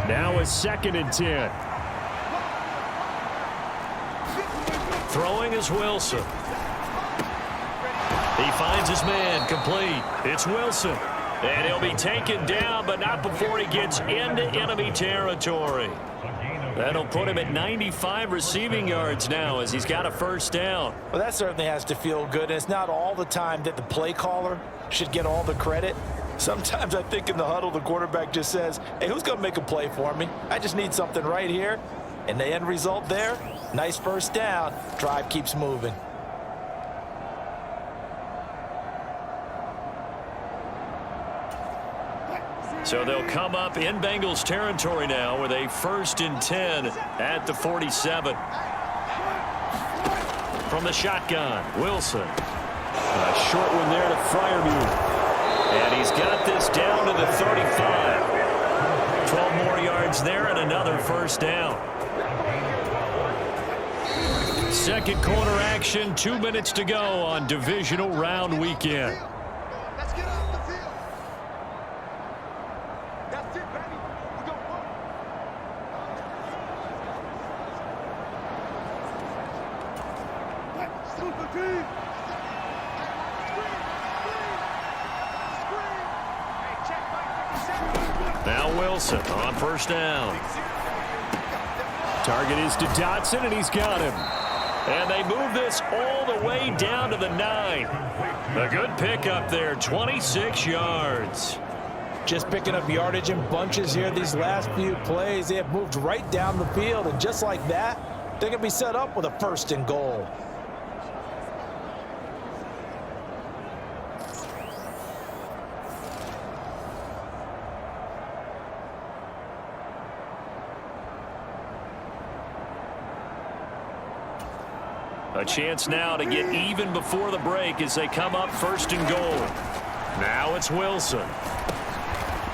Now a 2nd and 10. Throwing is Wilson. He finds his man, complete. It's Wilson. And he'll be taken down, but not before he gets into enemy territory. That'll put him at 95 receiving yards now as he's got a first down. Well, that certainly has to feel good. And it's not all the time that the play caller should get all the credit. Sometimes I think in the huddle, the quarterback just says, hey, who's going to make a play for me? I just need something right here. And the end result there, nice first down. Drive keeps moving. So they'll come up in Bengals territory now with a 1st and 10 at the 47. From the shotgun, Wilson. A short one there to Freiermuth. And he's got this down to the 35. 12 more yards there and another first down. Second quarter action, 2 minutes to go on Divisional Round weekend. Let's get off the field. That's it, baby. We're going to work. Super team. Now Wilson on first down. Target is to Dotson, and he's got him. And they move this all the way down to the 9. A good pickup there, 26 yards. Just picking up yardage in bunches here these last few plays. They have moved right down the field, and just like that, they're going to be set up with a 1st and goal. A chance now to get even before the break as they come up 1st and goal. Now it's Wilson.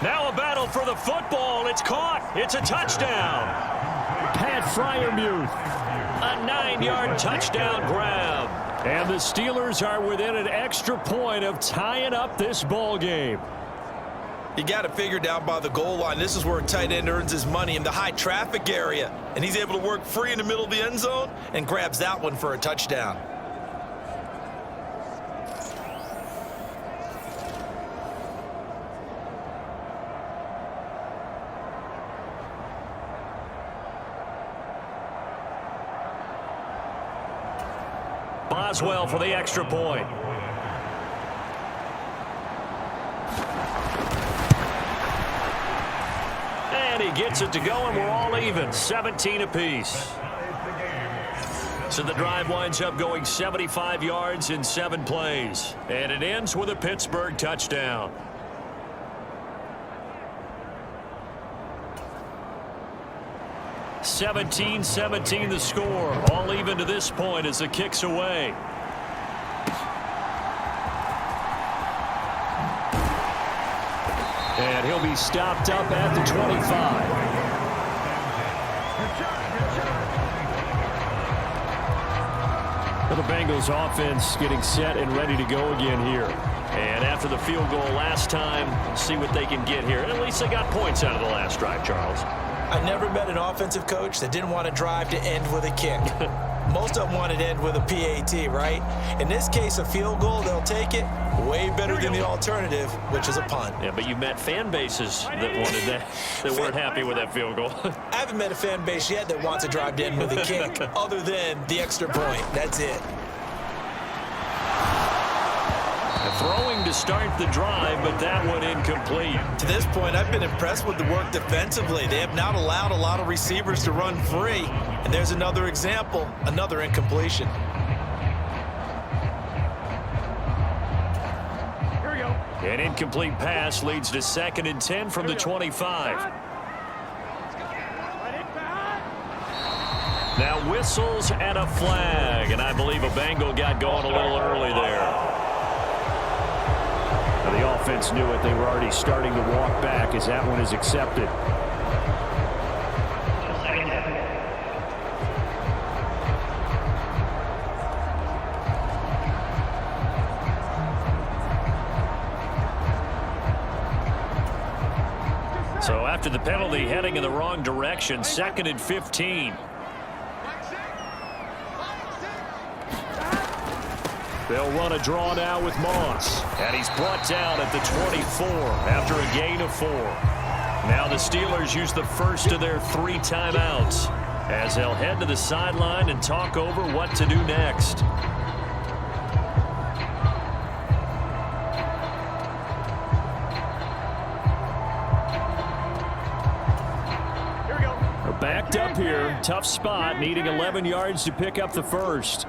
Now a battle for the football. It's caught. It's a touchdown. Pat Freiermuth. A 9-yard touchdown grab. And the Steelers are within an extra point of tying up this ball game. You got to figure down by the goal line. This is where a tight end earns his money, in the high traffic area. And he's able to work free in the middle of the end zone and grabs that one for a touchdown. Boswell for the extra point. And he gets it to go, and we're all even, 17 apiece. So the drive winds up going 75 yards in 7 plays. And it ends with a Pittsburgh touchdown. (17-17) the score. All even to this point as the kick's away. And he'll be stopped up at the 25. The Bengals offense getting set and ready to go again here. And after the field goal last time, see what they can get here. At least they got points out of the last drive, Charles. I never met an offensive coach that didn't want to drive to end with a kick. Most of them wanted to end with a PAT, right? In this case, a field goal, they'll take it. Way better than the alternative, which is a punt. Yeah, but you met fan bases that wanted that, that weren't happy with that field goal. I haven't met a fan base yet that wants to drive to end with a kick other than the extra point. That's it. Throwing to start the drive, but that one incomplete. To this point, I've been impressed with the work defensively. They have not allowed a lot of receivers to run free. And there's another example, another incompletion. Here we go. An incomplete pass leads to 2nd and 10 from the 25. Now whistles and a flag, and I believe a Bengal got going a little early there. The offense knew it. They were already starting to walk back as that one is accepted. So after the penalty, heading in the wrong direction, 2nd and 15. They'll run a draw now with Moss. And he's brought down at the 24 after a gain of 4. Now the Steelers use the first of their 3 timeouts as they'll head to the sideline and talk over what to do next. Here we go. They're backed up here. Tough spot, needing 11 yards to pick up the first.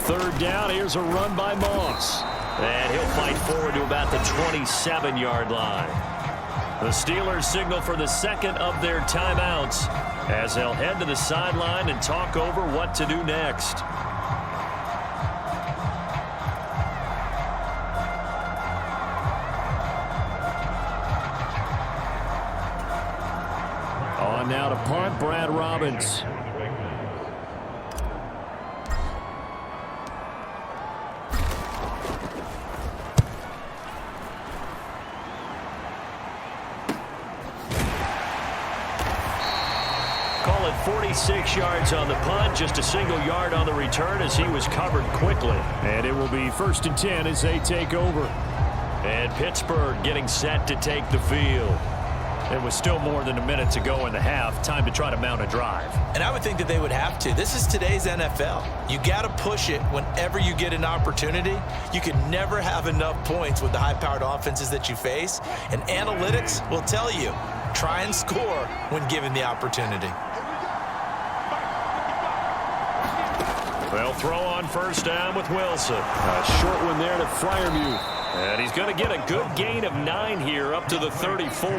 3rd down. Here's a run by Moss. And he'll fight forward to about the 27-yard line. The Steelers signal for the 2nd of their timeouts as they'll head to the sideline and talk over what to do next. On now to punt, Brad Robbins. Call it 46 yards on the punt, just a single yard on the return as he was covered quickly. And it will be 1st and 10 as they take over. And Pittsburgh getting set to take the field. It was still more than a minute to go in the half. Time to try to mount a drive. And I would think that they would have to. This is today's NFL. You got to push it whenever you get an opportunity. You can never have enough points with the high-powered offenses that you face. And analytics will tell you, try and score when given the opportunity. They'll throw on 1st down with Wilson. A short one there to Freiermuth. And he's going to get a good gain of 9 here up to the 34.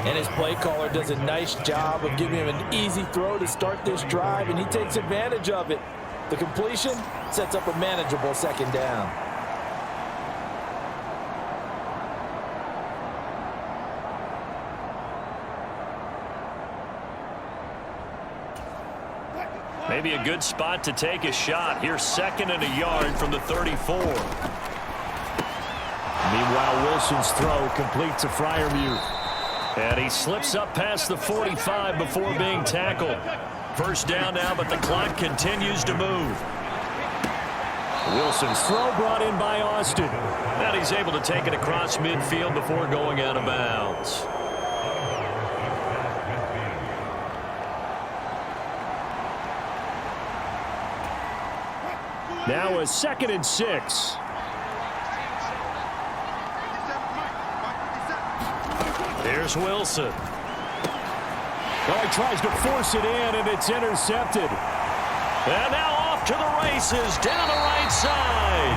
And his play caller does a nice job of giving him an easy throw to start this drive, and he takes advantage of it. The completion sets up a manageable 2nd down. Maybe a good spot to take a shot. Here's 2nd and a yard from the 34. Meanwhile, Wilson's throw complete to Freiermuth. And he slips up past the 45 before being tackled. 1st down now, but the clock continues to move. Wilson's throw brought in by Austin. And he's able to take it across midfield before going out of bounds. Now a 2nd and 6. Here's Wilson. Oh, he tries to force it in, and it's intercepted. And now off to the races down the right side.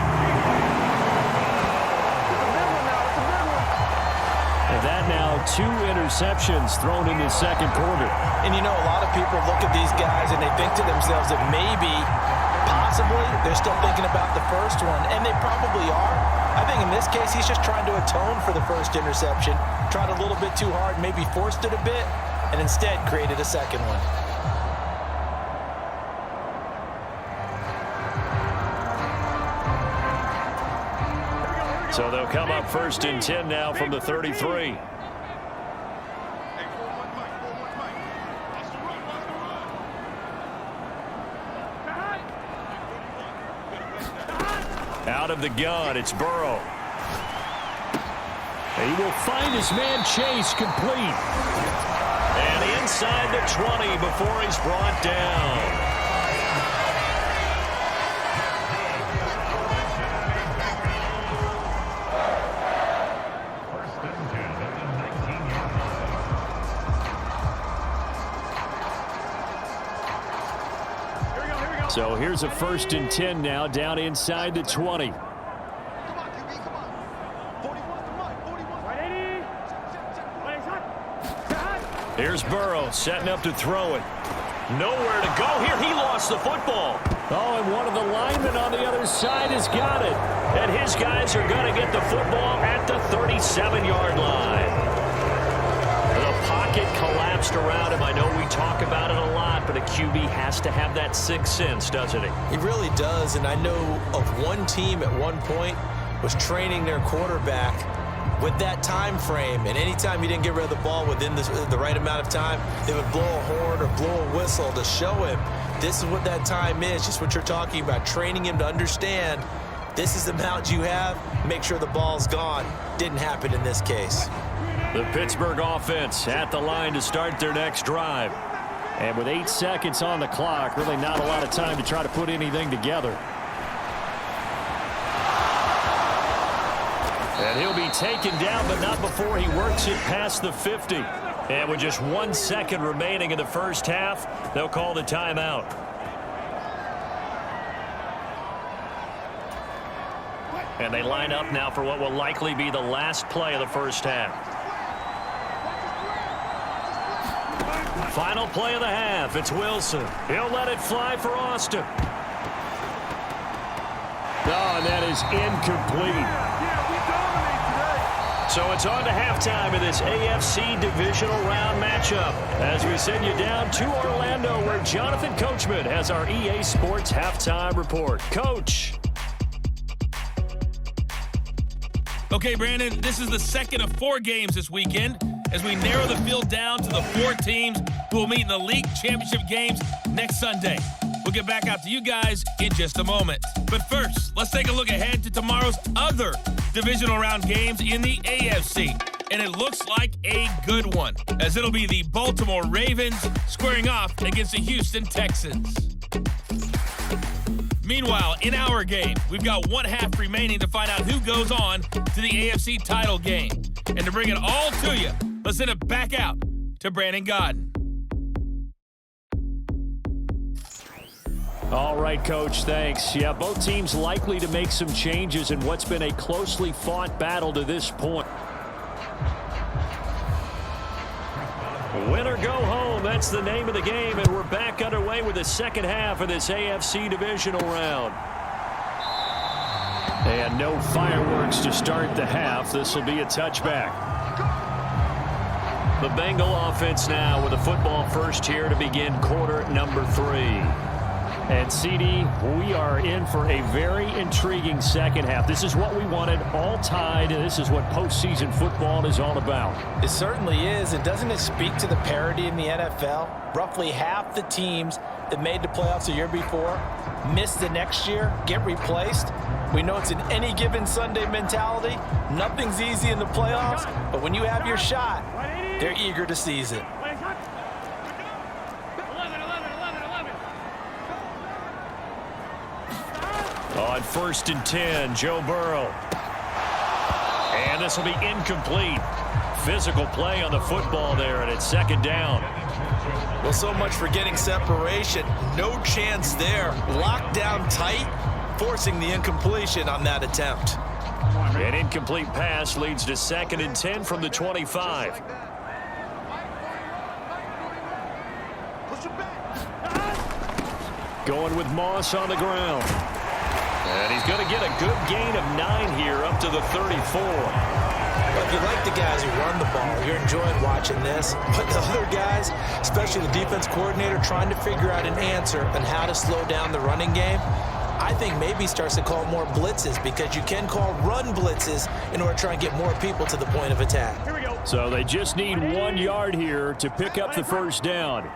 And that now 2 interceptions thrown in the second quarter. And you know, a lot of people look at these guys and they think to themselves that maybe, possibly, they're still thinking about the first one. And they probably are. I think in this case, he's just trying to atone for the first interception. Tried a little bit too hard, maybe forced it a bit, and instead created a second one. So they'll come up 1st and 10 now from the 33. Out of the gun, it's Burrow. He will find his man Chase complete. And inside the 20 before he's brought down. So here's a 1st and 10 now down inside the 20. Here's Burrow setting up to throw it. Nowhere to go here. He lost the football. Oh, and one of the linemen on the other side has got it. And his guys are going to get the football at the 37-yard line. The pocket collapsed around him. I know we talk about it a lot, but a QB has to have that 6th sense, doesn't he? He really does, and I know of one team at one point was training their quarterback with that time frame, and anytime he didn't get rid of the ball within the right amount of time, they would blow a horn or blow a whistle to show him this is what that time is, just what you're talking about, training him to understand this is the amount you have, make sure the ball's gone. Didn't happen in this case. The Pittsburgh offense at the line to start their next drive. And with 8 seconds on the clock, really not a lot of time to try to put anything together. And he'll be taken down, but not before he works it past the 50. And with just 1 second remaining in the first half, they'll call the timeout. And they line up now for what will likely be the last play of the first half. Final play of the half. It's Wilson. He'll let it fly for Austin. Oh, and that is incomplete. So it's on to halftime of this AFC Divisional Round matchup. As we send you down to Orlando, where Jonathan Coachman has our EA Sports halftime report. Coach. Okay, Brandon, this is the second of 4 games this weekend as we narrow the field down to the 4 teams who will meet in the league championship games next Sunday. We'll get back out to you guys in just a moment. But first, let's take a look ahead to tomorrow's other divisional round games in the AFC. And it looks like a good one, as it'll be the Baltimore Ravens squaring off against the Houston Texans. Meanwhile, in our game, we've got 1 half remaining to find out who goes on to the AFC title game. And to bring it all to you, let's send it back out to Brandon Godden. All right, Coach, thanks. Yeah, both teams likely to make some changes in what's been a closely fought battle to this point. Win or go home, that's the name of the game, and we're back underway with the second half of this AFC Divisional Round. And no fireworks to start the half. This will be a touchback. The Bengal offense now with a football first here to begin quarter number 3. And, CD, we are in for a very intriguing second half. This is what we wanted, all tied, and this is what postseason football is all about. It certainly is. And doesn't it speak to the parity in the NFL? Roughly half the teams that made the playoffs the year before miss the next year, get replaced. We know it's an any given Sunday mentality. Nothing's easy in the playoffs, but when you have your shot, they're eager to seize it. On 1st and 10, Joe Burrow. And this will be incomplete. physical play on the football there, and it's second down. Well, so much for getting separation. No chance there. Locked down tight, forcing the incompletion on that attempt. An incomplete pass leads to 2nd and 10 from the 25. Going with Moss on the ground. And he's going to get a good gain of 9 here up to the 34. If you like the guys who run the ball, you're enjoying watching this. But the other guys, especially the defense coordinator, trying to figure out an answer on how to slow down the running game, I think maybe starts to call more blitzes, because you can call run blitzes in order to try and get more people to the point of attack. Here we go. So they just need 1 yard here to pick up the first down.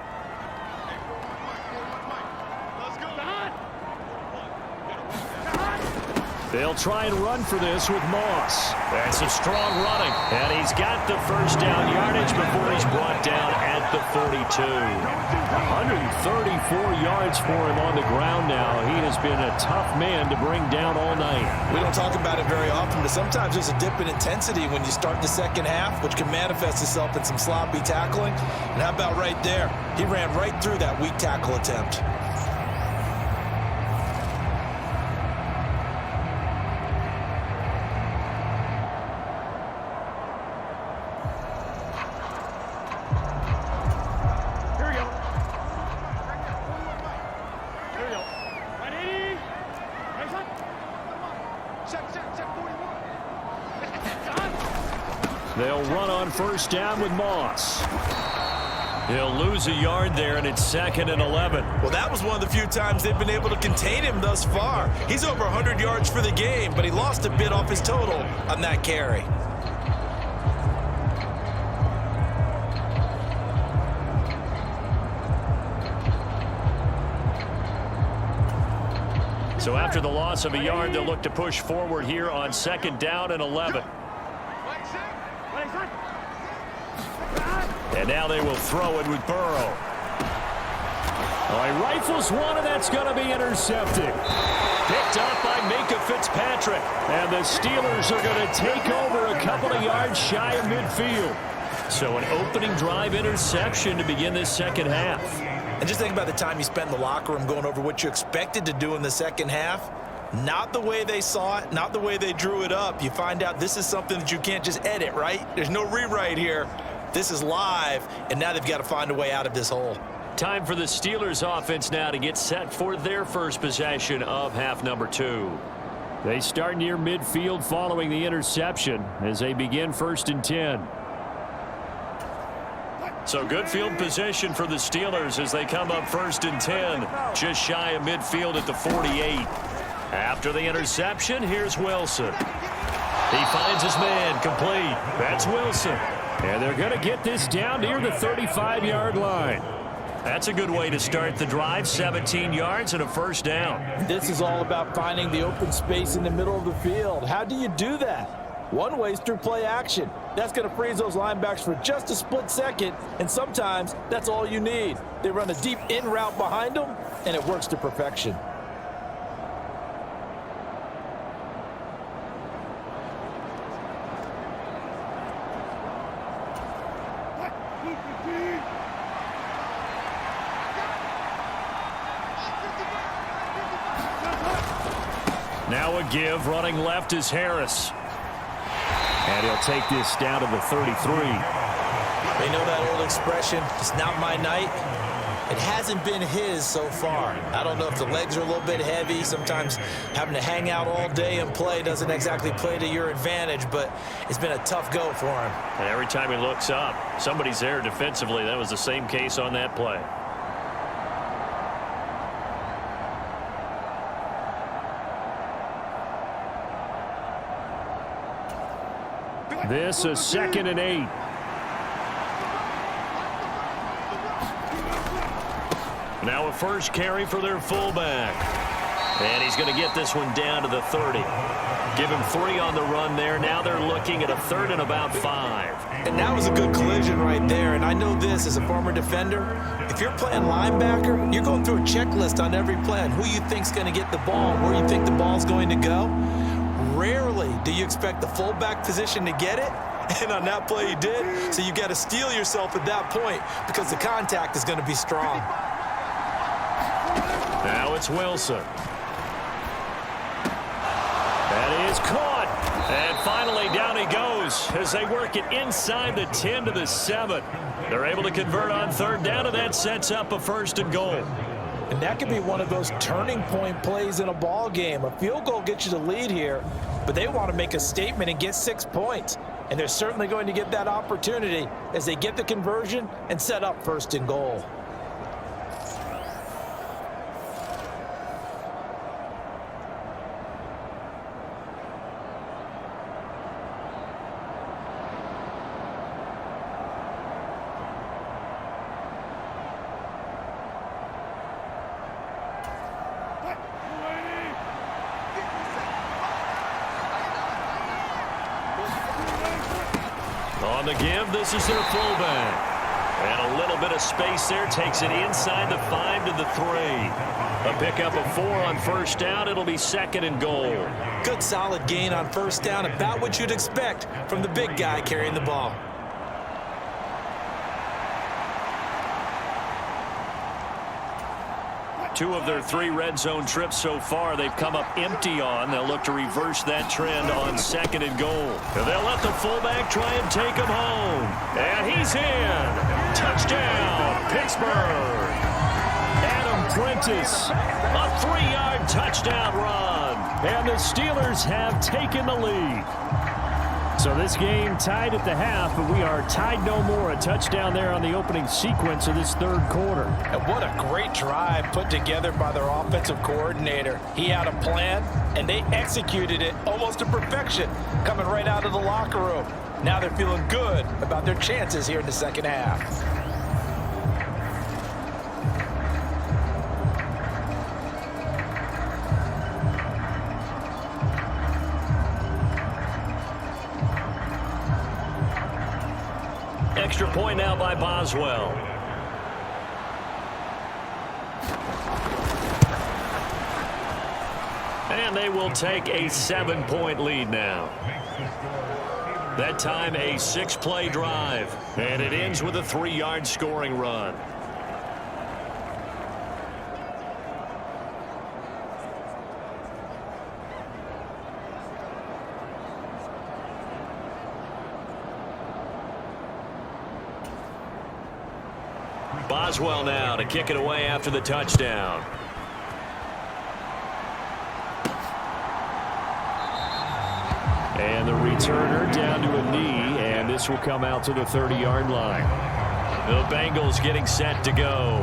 They'll try and run for this with Moss. That's some strong running. And he's got the first down yardage before he's brought down at the 42. 134 yards for him on the ground now. He has been a tough man to bring down all night. We don't talk about it very often, but sometimes there's a dip in intensity when you start the second half, which can manifest itself in some sloppy tackling. And how about right there? He ran right through that weak tackle attempt. They'll run on first down with Moss. He'll lose a yard there, and it's 2nd and 11. Well, that was one of the few times they've been able to contain him thus far. He's over 100 yards for the game, but he lost a bit off his total on that carry. So after the loss of a yard, they'll look to push forward here on 2nd down and 11. And now they will throw it with Burrow. Oh, he rifles one, and that's going to be intercepted. Picked up by Minka Fitzpatrick. And the Steelers are going to take over a couple of yards shy of midfield. So an opening drive interception to begin this second half. And just think about the time you spent in the locker room going over what you expected to do in the second half. Not the way they saw it, not the way they drew it up. You find out this is something that you can't just edit, right? There's no rewrite here. This is live, and now they've got to find a way out of this hole. Time for the Steelers offense now to get set for their first possession of half number 2. They start near midfield following the interception as they begin 1st and 10. So good field position for the Steelers as they come up 1st and 10, just shy of midfield at the 48. After the interception, here's Wilson. He finds his man, complete. That's Wilson. And they're going to get this down near the 35-yard line. That's a good way to start the drive, 17 yards and a first down. This is all about finding the open space in the middle of the field. How do you do that? One way is through play action. That's going to freeze those linebackers for just a split second, and sometimes that's all you need. They run a deep in route behind them, and it works to perfection. Now a give, running left is Harris. And he'll take this down to the 33. They know that old expression, it's not my night. It hasn't been his so far. I don't know if the legs are a little bit heavy. Sometimes having to hang out all day and play doesn't exactly play to your advantage, but it's been a tough go for him. And every time he looks up, somebody's there defensively. That was the same case on that play. This is 2nd and 8. Now a first carry for their fullback. And he's going to get this one down to the 30. Give him 3 on the run there. Now they're looking at a 3rd and about 5. And that was a good collision right there. And I know this as a former defender. If you're playing linebacker, you're going through a checklist on every play on who you think's going to get the ball, where you think the ball's going to go. Rarely do you expect the fullback position to get it, And on that play he did, so you got to steel yourself at that point because the contact is going to be strong. Now it's Wilson. That is caught. And finally down he goes as they work it inside the 10 to the 7. They're able to convert on third down, and that sets up a 1st and goal. And that could be one of those turning point plays in a ball game. A field goal gets you the lead here, but they want to make a statement and get 6 points. And they're certainly going to get that opportunity as they get the conversion and set up 1st and goal. On the give, this is their fullback. And a little bit of space there, takes it inside the 5 to the 3. A pickup of 4 on 1st down. It'll be 2nd and goal. Good solid gain on 1st down, about what you'd expect from the big guy carrying the ball. Two of their 3 red zone trips so far, they've come up empty on. They'll look to reverse that trend on 2nd and goal. And they'll let the fullback try and take him home. And he's in. Touchdown, Pittsburgh. Adam Prentice, a 3-yard touchdown run. And the Steelers have taken the lead. So this game tied at the half, but we are tied no more. A touchdown there on the opening sequence of this 3rd quarter. And what a great drive put together by their offensive coordinator. He had a plan, and they executed it almost to perfection, coming right out of the locker room. Now they're feeling good about their chances here in the 2nd half. Extra point now by Boswell. And they will take a 7-point lead now. That time a 6-play drive. And it ends with a 3-yard scoring run. Boswell now to kick it away after the touchdown. And the returner down to a knee, and this will come out to the 30-yard line. The Bengals getting set to go.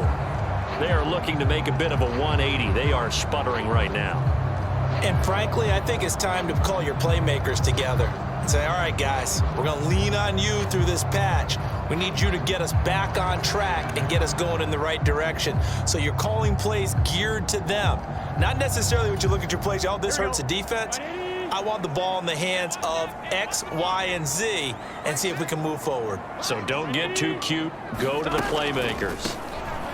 They are looking to make a bit of a 180. They are sputtering right now. And frankly, I think it's time to call your playmakers together and say, all right, guys, we're going to lean on you through this patch. We need you to get us back on track and get us going in the right direction. So you're calling plays geared to them. Not necessarily when you look at your plays, oh, this hurts the defense. I want the ball in the hands of X, Y, and Z and see if we can move forward. So don't get too cute. Go to the playmakers.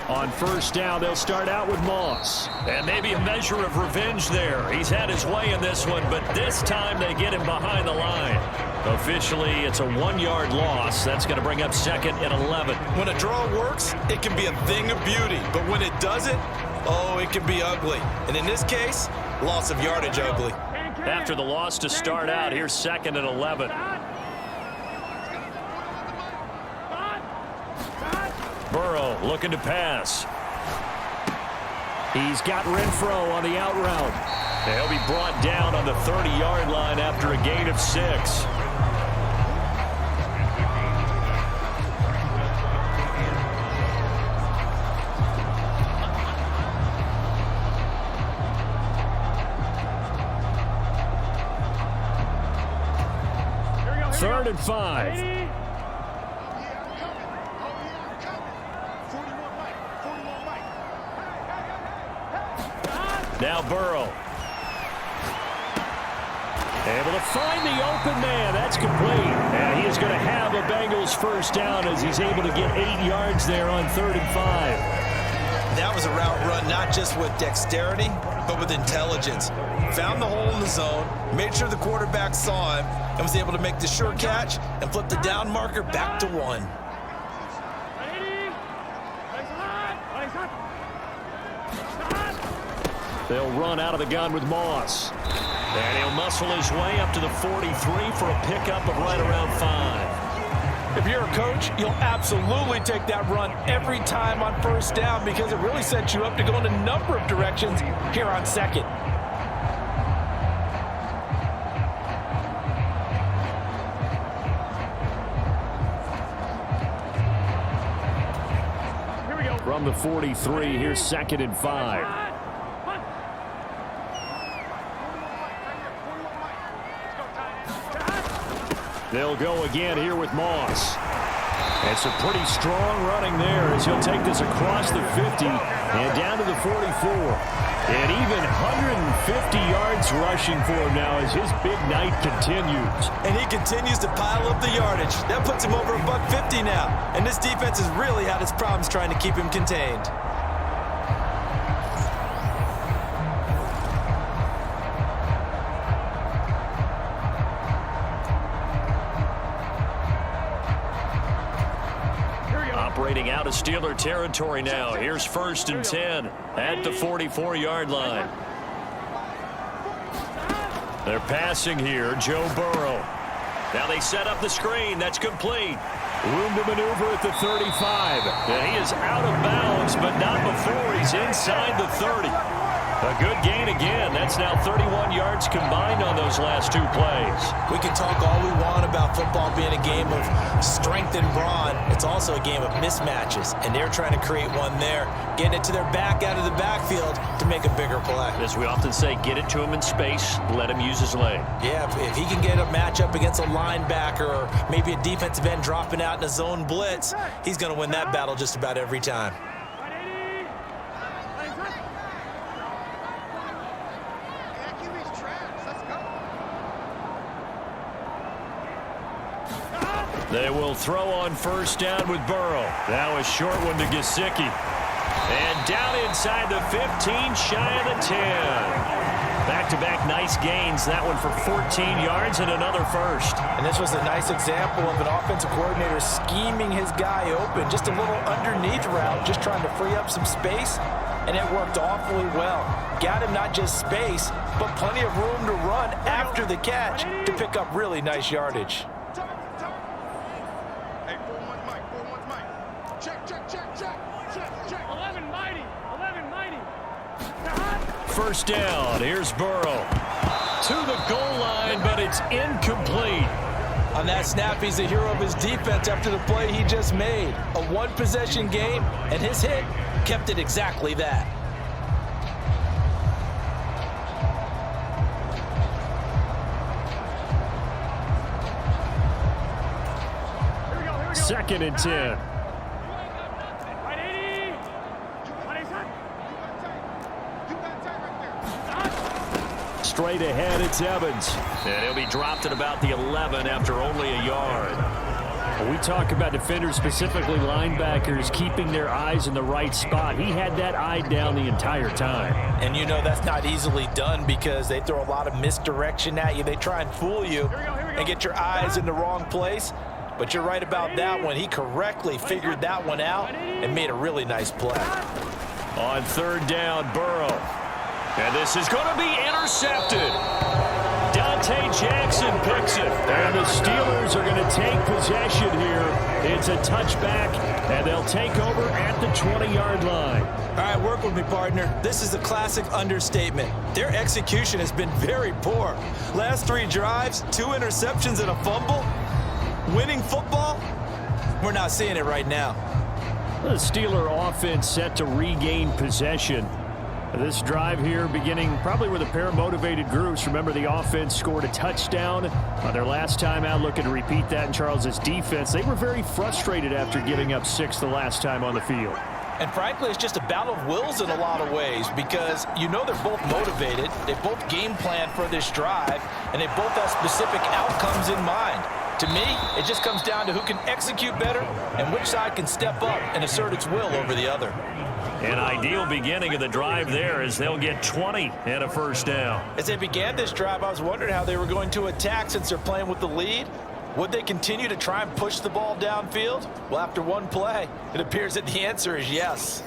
On 1st down, they'll start out with Moss. And maybe a measure of revenge there. He's had his way in this one, but this time they get him behind the line. Officially, it's a 1-yard loss. That's going to bring up 2nd and 11. When a draw works, it can be a thing of beauty. But when it doesn't, oh, it can be ugly. And in this case, loss of yardage ugly. After the loss to start out, here's 2nd and 11. Burrow looking to pass. He's got Renfro on the out route. He'll be brought down on the 30-yard line after a gain of 6. Third and 5. Now Burrow. Able to find the open man. That's complete. And he is going to have a Bengals 1st down as he's able to get 8 yards there on 3rd and 5. That was a route run not just with dexterity, but with intelligence. Found the hole in the zone, made sure the quarterback saw him, and was able to make the sure catch and flip the down marker back to 1. They'll run out of the gun with Moss. And he'll muscle his way up to the 43 for a pickup of right around 5. If you're a coach, you'll absolutely take that run every time on first down because it really sets you up to go in a number of directions here on second. From the 43, here's 2nd and 5. They'll go again here with Moss. And some pretty strong running there as he'll take this across the 50 and down to the 44. And even 150 yards rushing for him now as his big night continues. And he continues to pile up the yardage. That puts him over $150 now. And this defense has really had its problems trying to keep him contained. Operating out of Steeler territory now. Here's 1st and 10 at the 44-yard line. They're passing here, Joe Burrow. Now they set up the screen. That's complete. Room to maneuver at the 35. And he is out of bounds, but not before he's inside the 30. A good gain again. That's now 31 yards combined on those last 2 plays. We can talk all we want about football being a game of strength and brawn. It's also a game of mismatches, and they're trying to create one there, getting it to their back out of the backfield to make a bigger play. As we often say, get it to him in space, let him use his leg. Yeah, if he can get a matchup against a linebacker or maybe a defensive end dropping out in a zone blitz, he's going to win that battle just about every time. They will throw on 1st down with Burrow. Now a short one to Gesicki. And down inside the 15, shy of the 10. Back-to-back nice gains. That one for 14 yards and another 1st. And this was a nice example of an offensive coordinator scheming his guy open. Just a little underneath route, just trying to free up some space. And it worked awfully well. Got him not just space, but plenty of room to run after the catch to pick up really nice yardage. First down, here's Burrow. To the goal line, but it's incomplete. On that snap, he's the hero of his defense after the play he just made. A one-possession game, and his hit kept it exactly that. Second and 10. Straight ahead, it's Evans. And he'll be dropped at about the 11 after only a yard. We talk about defenders, specifically linebackers, keeping their eyes in the right spot. He had that eye down the entire time. And you know that's not easily done because they throw a lot of misdirection at you. They try and fool you and get your eyes in the wrong place. But you're right about that one. He correctly figured that one out and made a really nice play. On 3rd down, Burrow. And this is going to be intercepted. Dante Jackson picks it. And the Steelers are going to take possession here. It's a touchback, and they'll take over at the 20-yard line. All right, work with me, partner. This is a classic understatement. Their execution has been very poor. Last 3 drives, 2 interceptions and a fumble. Winning football? We're not seeing it right now. The Steeler offense set to regain possession. This drive here beginning probably with a pair of motivated groups. Remember, the offense scored a touchdown on their last time out, looking to repeat that in Charles's defense. They were very frustrated after giving up 6 the last time on the field. And frankly, it's just a battle of wills in a lot of ways because you know they're both motivated. They both game plan for this drive, and they both have specific outcomes in mind. To me, it just comes down to who can execute better and which side can step up and assert its will over the other. An ideal beginning of the drive there as they'll get 20 and a first down. As they began this drive, I was wondering how they were going to attack since they're playing with the lead. Would they continue to try and push the ball downfield? Well, after one play, it appears that the answer is yes.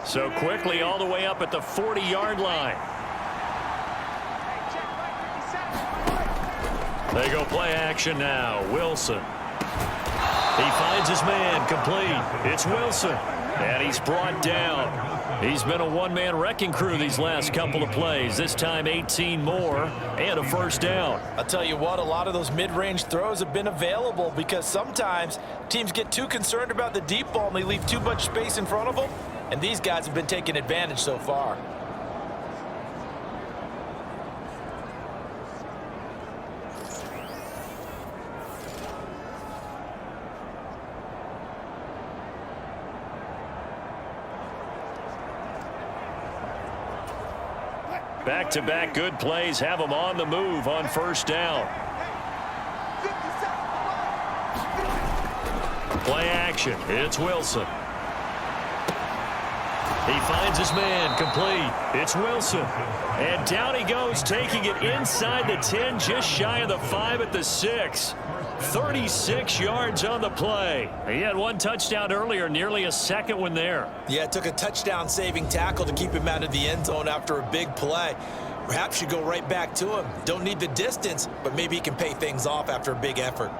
So quickly all the way up at the 40-yard line. They go play action now. Wilson. He finds his man, complete. It's Wilson, and he's brought down. He's been a one-man wrecking crew these last couple of plays. This time 18 more and a first down. I'll tell you what, a lot of those mid-range throws have been available because sometimes teams get too concerned about the deep ball and they leave too much space in front of them, and these guys have been taking advantage so far. Back-to-back good plays have them on the move on first down. Play action. It's Wilson. He finds his man, complete. It's Wilson. And down he goes, taking it inside the 10, just shy of the 5 at the 6. 36 yards on the play. He had one touchdown earlier, nearly a second one there. Yeah, it took a touchdown-saving tackle to keep him out of the end zone after a big play. Perhaps you go right back to him. Don't need the distance, but maybe he can pay things off after a big effort.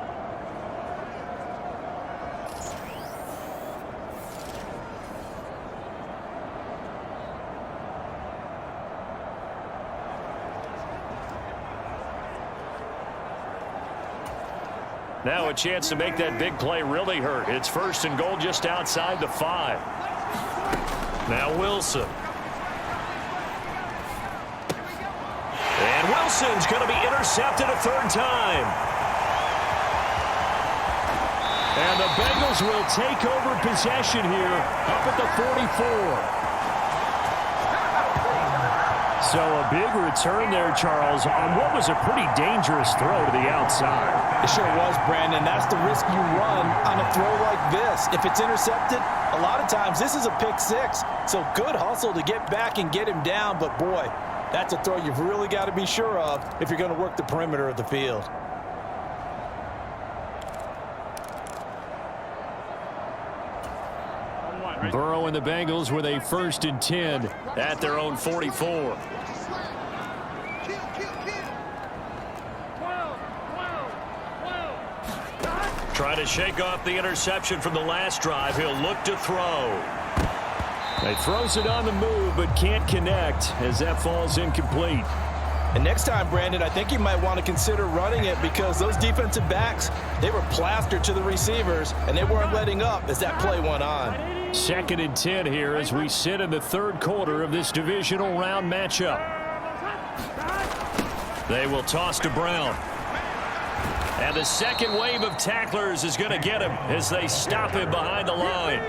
Now a chance to make that big play really hurt. It's first and goal just outside the 5. Now Wilson. And Wilson's going to be intercepted a third time. And the Bengals will take over possession here up at the 44. So a big return there, Charles, on what was a pretty dangerous throw to the outside. It sure was, Brandon. That's the risk you run on a throw like this. If it's intercepted, a lot of times this is a pick 6. So good hustle to get back and get him down. But, boy, that's a throw you've really got to be sure of if you're going to work the perimeter of the field. Burrow and the Bengals with a 1st and 10 at their own 44. Trying to shake off the interception from the last drive. He'll look to throw. He throws it on the move but can't connect as that falls incomplete. And next time, Brandon, I think you might want to consider running it because those defensive backs, they were plastered to the receivers, and they weren't letting up as that play went on. 2nd and 10 here as we sit in the 3rd quarter of this divisional round matchup. They will toss to Brown. And the second wave of tacklers is going to get him as they stop him behind the line.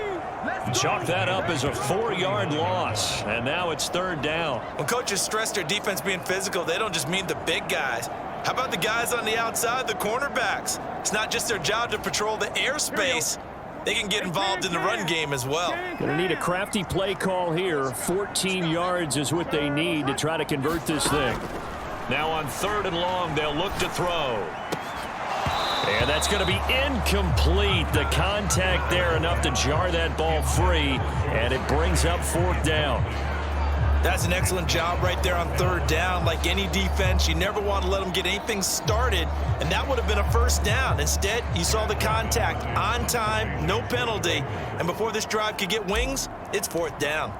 Chalk that up as a 4-yard loss, and now it's 3rd down. When coaches stress their defense being physical, they don't just mean the big guys. How about the guys on the outside, the cornerbacks? It's not just their job to patrol the airspace. They can get involved in the run game as well. Going to need a crafty play call here. 14 yards is what they need to try to convert this thing. Now on 3rd and long, they'll look to throw. And that's going to be incomplete. The contact there enough to jar that ball free, and it brings up 4th down. That's an excellent job right there on 3rd down. Like any defense, you never want to let them get anything started, and that would have been a 1st down. Instead, you saw the contact on time, no penalty, and before this drive could get wings, it's 4th down.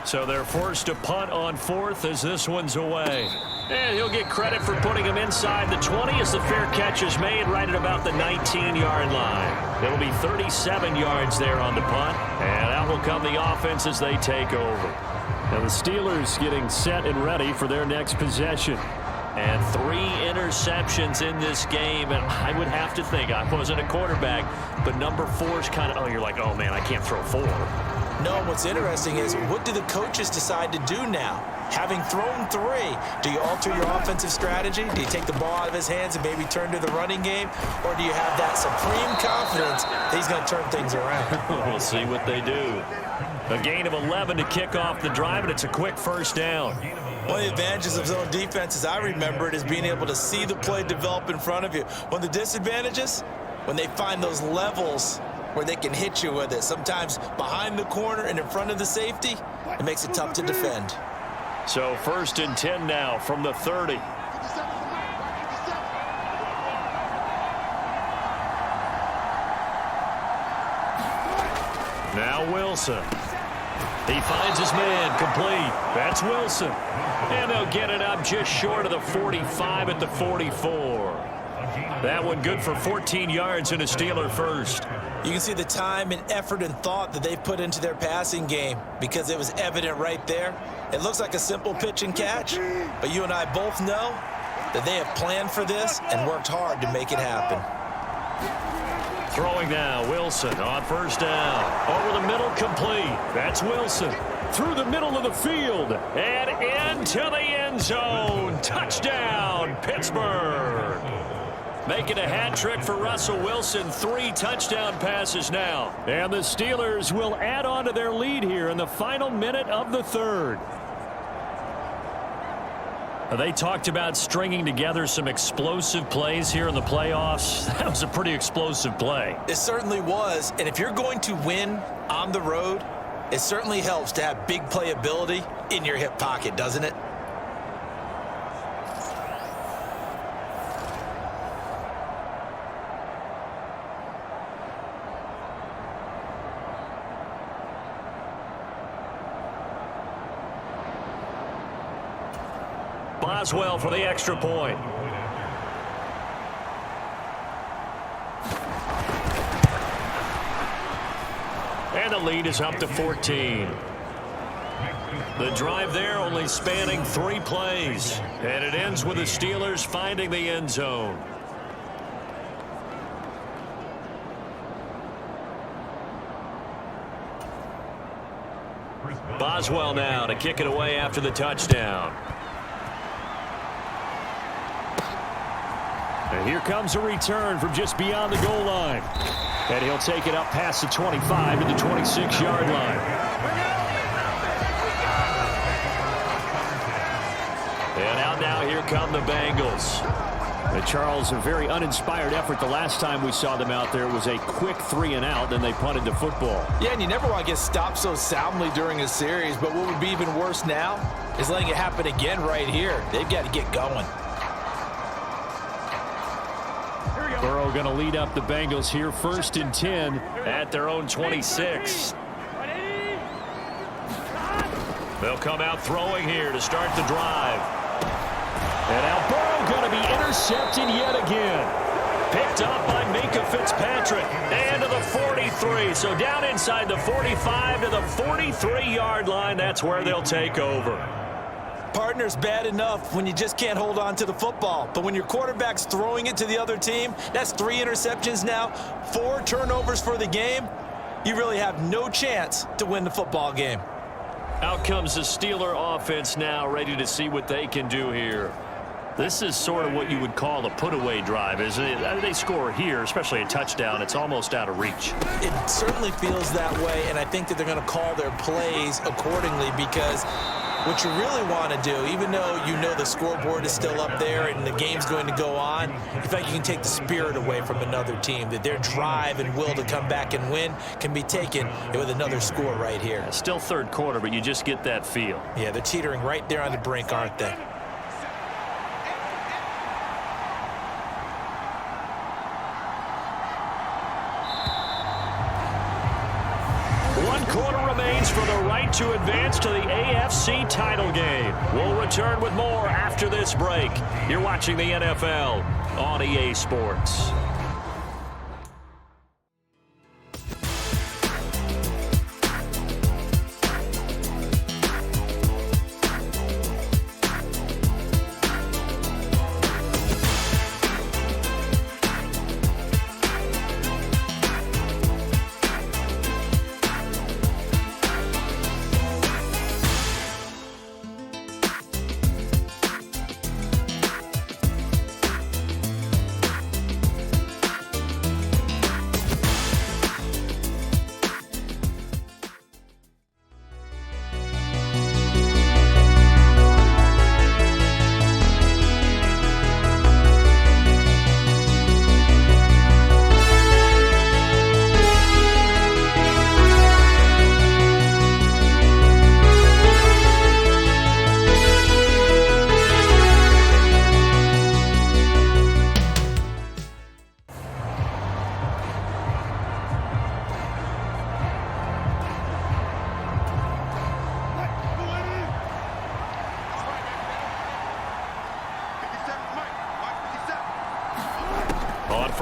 So they're forced to punt on 4th as this one's away. And he'll get credit for putting him inside the 20 as the fair catch is made right at about the 19-yard line. It'll be 37 yards there on the punt, and out will come the offense as they take over. Now the Steelers getting set and ready for their next possession. And 3 interceptions in this game. And I would have to think, I wasn't a quarterback, but number 4 is kind of, you're like, oh, man, I can't throw 4. No, what's interesting is what do the coaches decide to do now? Having thrown 3, do you alter your offensive strategy? Do you take the ball out of his hands and maybe turn to the running game? Or do you have that supreme confidence that he's going to turn things around? We'll see what they do. A gain of 11 to kick off the drive, and it's a quick first down. One of the advantages of zone defense, as I remember it, is being able to see the play develop in front of you. One of the disadvantages, when they find those levels where they can hit you with it, sometimes behind the corner and in front of the safety, it makes it tough to defend. So 1st and 10 now from the 30. Now Wilson. He finds his man complete. That's Wilson. And they'll get it up just short of the 45 at the 44. That one good for 14 yards and a Steeler first. You can see the time and effort and thought that they've put into their passing game because it was evident right there. It looks like a simple pitch and catch, but you and I both know that they have planned for this and worked hard to make it happen. Throwing now, Wilson on first down. Over the middle, complete. That's Wilson. Through the middle of the field and into the end zone. Touchdown, Pittsburgh. Making a hat trick for Russell Wilson. 3 touchdown passes now. And the Steelers will add on to their lead here in the final minute of the 3rd. They talked about stringing together some explosive plays here in the playoffs. That was a pretty explosive play. It certainly was. And if you're going to win on the road, it certainly helps to have big playability in your hip pocket, doesn't it? Boswell for the extra point. And the lead is up to 14. The drive there only spanning 3 plays. And it ends with the Steelers finding the end zone. Boswell now to kick it away after the touchdown. And here comes a return from just beyond the goal line. And he'll take it up past the 25 to the 26-yard line. And out now, here come the Bengals. And Charles, a very uninspired effort the last time we saw them out there. It was a quick 3 and out, then they punted the football. Yeah, and you never want to get stopped so soundly during a series, but what would be even worse now is letting it happen again right here. They've got to get going. Burrow going to lead up the Bengals here, 1st and 10 at their own 26. They'll come out throwing here to start the drive. And now Burrow going to be intercepted yet again. Picked up by Minka Fitzpatrick. And to the 43. So down inside the 45 to the 43-yard line. That's where they'll take over. Partner's bad enough when you just can't hold on to the football. But when your quarterback's throwing it to the other team, that's 3 interceptions now, 4 turnovers for the game. You really have no chance to win the football game. Out comes the Steeler offense now, ready to see what they can do here. This is sort of what you would call a put-away drive, isn't it? They score here, especially a touchdown. It's almost out of reach. It certainly feels that way, and I think that they're going to call their plays accordingly because what you really want to do, even though you know the scoreboard is still up there and the game's going to go on, in fact, you can take the spirit away from another team, that their drive and will to come back and win can be taken with another score right here. Still 3rd quarter, but you just get that feel. Yeah, they're teetering right there on the brink, aren't they? For the right to advance to the AFC title game. We'll return with more after this break. You're watching the NFL on EA Sports.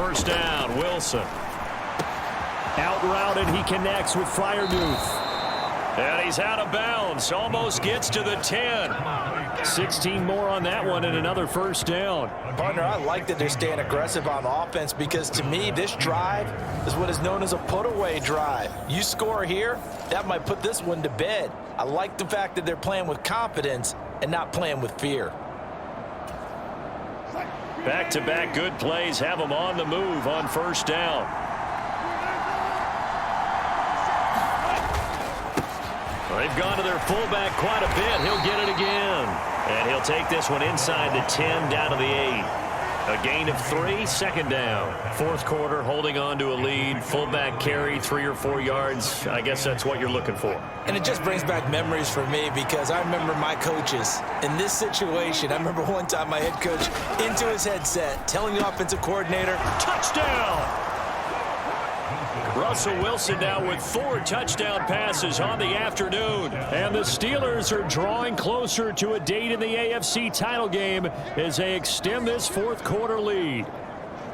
first down. Wilson. Out routed, he connects with Freiermuth. And he's out of bounds. Almost gets to the 10. 16 more on that one and another first down. Partner, I like that they're staying aggressive on offense because to me, this drive is what is known as a put-away drive. You score here, that might put this one to bed. I like the fact that they're playing with confidence and not playing with fear. Back-to-back good plays have them on the move on first down. They've gone to their fullback quite a bit. He'll get it again. And he'll take this one inside the 10, down to the 8. A gain of 3, second down. Fourth quarter, holding on to a lead. Fullback carry, 3 or 4 yards. I guess that's what you're looking for. And it just brings back memories for me because I remember my coaches in this situation. I remember one time my head coach into his headset telling the offensive coordinator, touchdown! Russell Wilson now with 4 touchdown passes on the afternoon. And the Steelers are drawing closer to a date in the AFC title game as they extend this fourth quarter lead.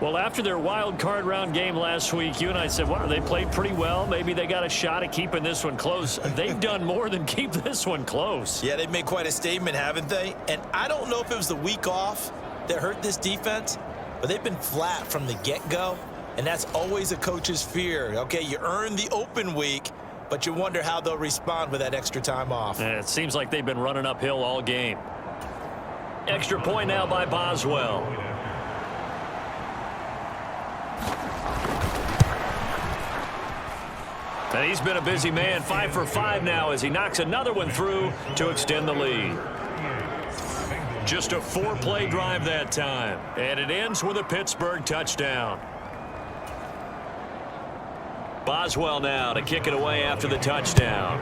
Well, after their wild card round game last week, you and I said, they played pretty well. Maybe they got a shot at keeping this one close. They've done more than keep this one close. Yeah, they've made quite a statement, haven't they? And I don't know if it was the week off that hurt this defense, but they've been flat from the get-go. And that's always a coach's fear. Okay, you earn the open week, but you wonder how they'll respond with that extra time off. And it seems like they've been running uphill all game. Extra point now by Boswell. And he's been a busy man, 5 for 5 now as he knocks another one through to extend the lead. Just a 4-play drive that time. And it ends with a Pittsburgh touchdown. Boswell now to kick it away after the touchdown.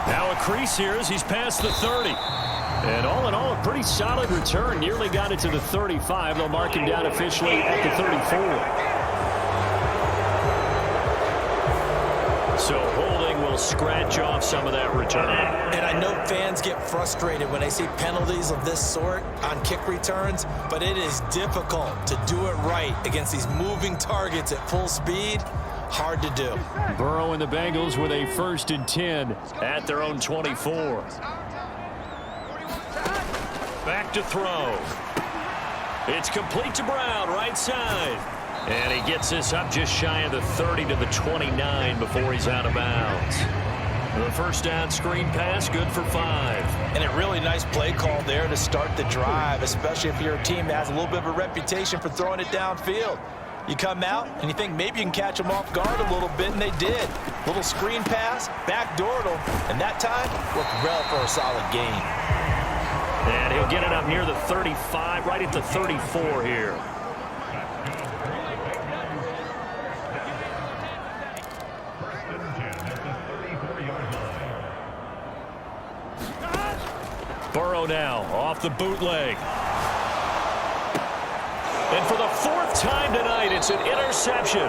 Now a crease here as he's past the 30. And all in all, a pretty solid return. Nearly got it to the 35. They'll mark him down officially at the 34. So holding will scratch off some of that return. And I know fans get frustrated when they see penalties of this sort on kick returns, but it is difficult to do it right against these moving targets at full speed. Hard to do. Burrow and the Bengals with a 1st and 10 at their own 24. Back to throw. It's complete to Brown, right side. And he gets this up just shy of the 30 to the 29 before he's out of bounds. The first down screen pass, good for 5. And a really nice play call there to start the drive, especially if you're a team that has a little bit of a reputation for throwing it downfield. You come out and you think maybe you can catch them off guard a little bit, and they did. Little screen pass, backdoored them, and that time worked well for a solid gain. And he'll get it up near the 35, right at the 34 here. Burrow now off the bootleg. And for the 4th time tonight, it's an interception.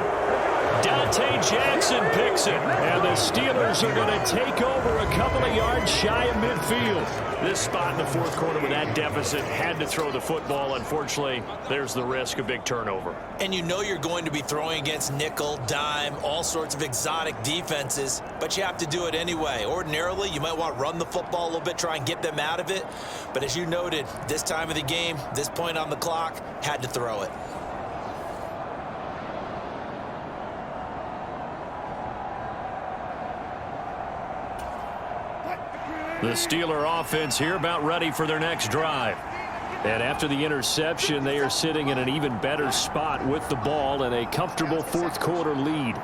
Dante Jackson picks it. And the Steelers are going to take over a couple of yards shy of midfield. This spot in the fourth quarter with that deficit had to throw the football. Unfortunately, there's the risk of big turnover. And you know you're going to be throwing against nickel, dime, all sorts of exotic defenses, but you have to do it anyway. Ordinarily, you might want to run the football a little bit, try and get them out of it. But as you noted, this time of the game, this point on the clock, had to throw it. The Steeler offense here about ready for their next drive. And after the interception, they are sitting in an even better spot with the ball and a comfortable fourth quarter lead.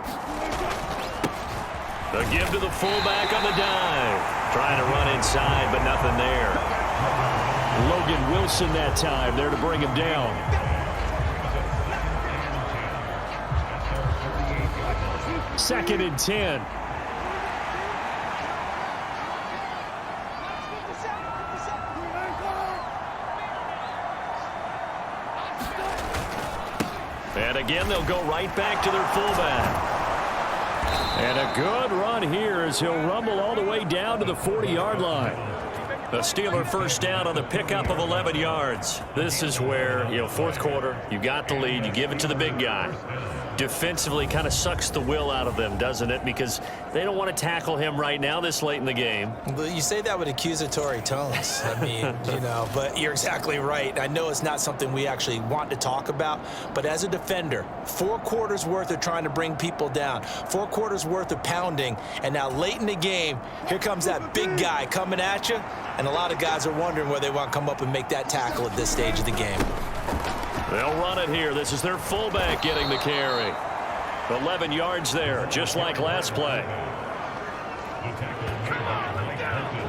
The give to the fullback on the dive. Trying to run inside, but nothing there. Logan Wilson that time there to bring him down. Second and 10. And again, they'll go right back to their fullback. And a good run here as he'll rumble all the way down to the 40-yard line. A Steeler first down on the pickup of 11 yards. This is where, fourth quarter, you got the lead, you give it to the big guy. Defensively kind of sucks the will out of them, doesn't it? Because they don't want to tackle him right now this late in the game. But you say that with accusatory tones. I mean, but you're exactly right. I know it's not something we actually want to talk about, but as a defender, 4 quarters worth of trying to bring people down, 4 quarters worth of pounding, and now late in the game, here comes that big guy coming at you, and a lot of guys are wondering where they want to come up and make that tackle at this stage of the game. They'll run it here. This is their fullback getting the carry. 11 yards there, just like last play.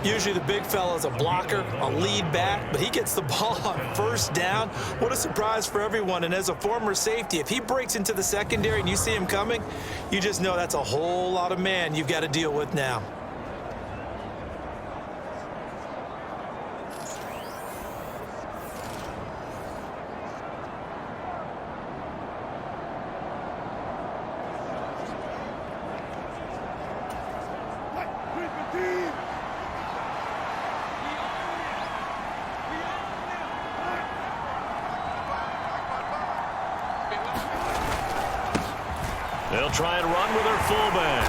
Usually the big fella's a blocker, a lead back, but he gets the ball on first down. What a surprise for everyone. And as a former safety, if he breaks into the secondary and you see him coming, you just know that's a whole lot of man you've got to deal with now. They'll try and run with their fullback.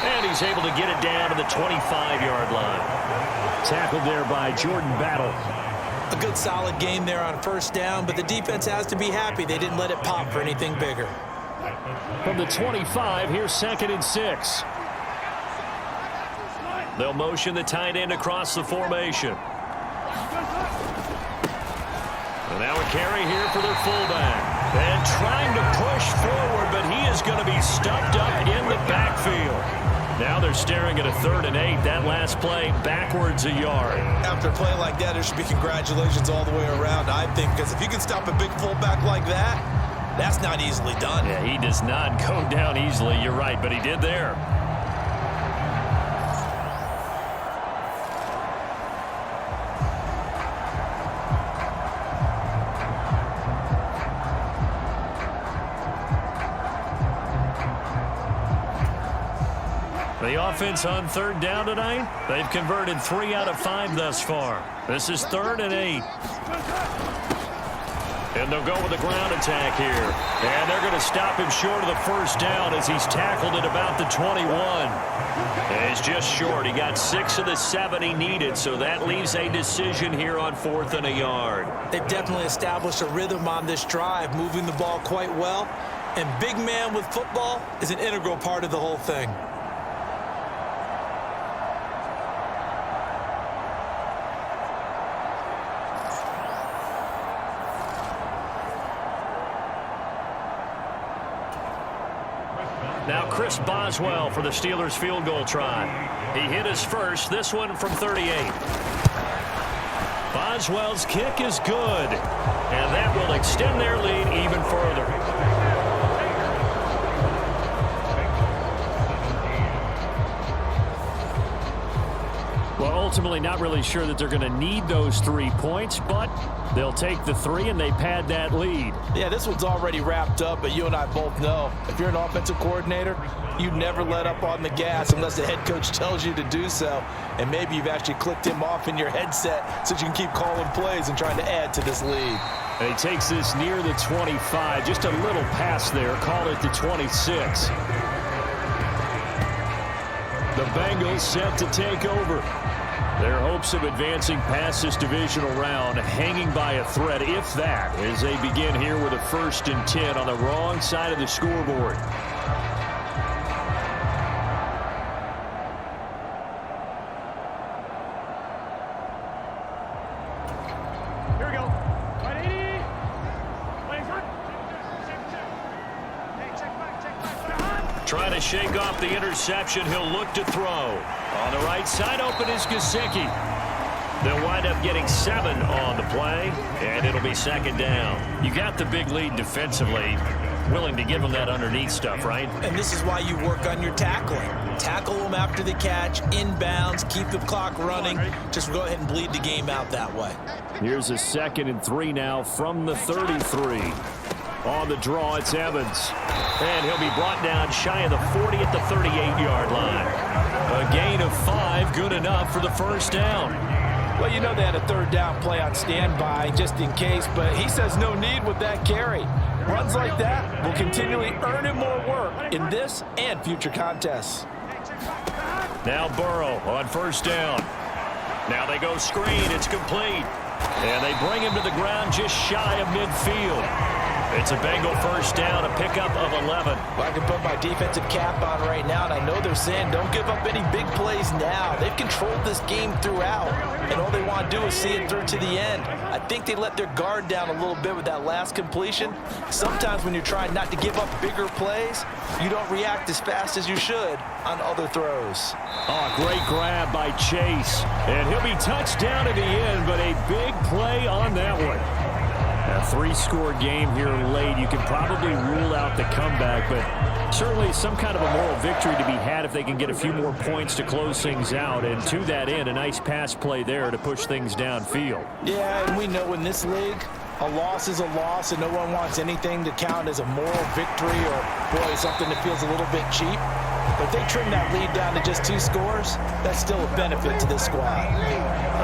And he's able to get it down to the 25-yard line. Tackled there by Jordan Battle. A good solid game there on first down, but the defense has to be happy they didn't let it pop for anything bigger. From the 25, here's 2nd and 6. They'll motion the tight end across the formation. And now a carry here for their fullback. And trying to push forward, but he is going to be stuffed up in the backfield. Now they're staring at a 3rd and 8. That last play backwards a yard. After a play like that, there should be congratulations all the way around, I think, because if you can stop a big fullback like that, that's not easily done. Yeah, he does not go down easily. You're right, but he did there. The offense on 3rd down tonight, they've converted 3 out of 5 thus far. This is 3rd and 8. And they'll go with the ground attack here. And they're going to stop him short of the first down as he's tackled at about the 21. And he's just short. He got 6 of the 7 he needed, so that leaves a decision here on 4th and a yard. They've definitely established a rhythm on this drive, moving the ball quite well. And big man with football is an integral part of the whole thing. Now Chris Boswell for the Steelers field goal try. He hit his first, this one from 38. Boswell's kick is good, and that will extend their lead even further. Well, ultimately not really sure that they're going to need those 3 points, but they'll take the 3 and they pad that lead. Yeah, this one's already wrapped up, but you and I both know if you're an offensive coordinator, you never let up on the gas unless the head coach tells you to do so. And maybe you've actually clicked him off in your headset so that you can keep calling plays and trying to add to this lead. And he takes this near the 25, just a little pass there, call it the 26. The Bengals set to take over. Their hopes of advancing past this divisional round hanging by a thread, if that, as they begin here with a 1st and 10 on the wrong side of the scoreboard. Here we go. 180. Playing front. Hey, check back. Trying to shake off the interception. He'll look to throw. On the right side, open is Gesicki. They'll wind up getting 7 on the play, and it'll be 2nd down. You got the big lead defensively. Willing to give them that underneath stuff, right? And this is why you work on your tackling. Tackle them after the catch, inbounds, keep the clock running. Just go ahead and bleed the game out that way. Here's a 2nd and 3 now from the 33. On the draw, it's Evans. And he'll be brought down shy of the 40 at the 38-yard line. A gain of 5, good enough for the first down. Well, you know they had a third down play on standby just in case, but he says no need with that carry. Runs like that will continually earn him more work in this and future contests. Now Burrow on first down. Now they go screen. It's complete. And they bring him to the ground just shy of midfield. It's a Bengal first down, a pickup of 11. Well, I can put my defensive cap on right now, and I know they're saying don't give up any big plays now. They've controlled this game throughout, and all they want to do is see it through to the end. I think they let their guard down a little bit with that last completion. Sometimes when you're trying not to give up bigger plays, you don't react as fast as you should on other throws. Oh, great grab by Chase. And he'll be touched down at the end, but a big play on that one. A 3-score game here late. You can probably rule out the comeback, but certainly some kind of a moral victory to be had if they can get a few more points to close things out. And to that end, a nice pass play there to push things downfield. Yeah, and we know in this league, a loss is a loss, and no one wants anything to count as a moral victory or, boy, something that feels a little bit cheap. But if they trim that lead down to just 2 scores, that's still a benefit to this squad.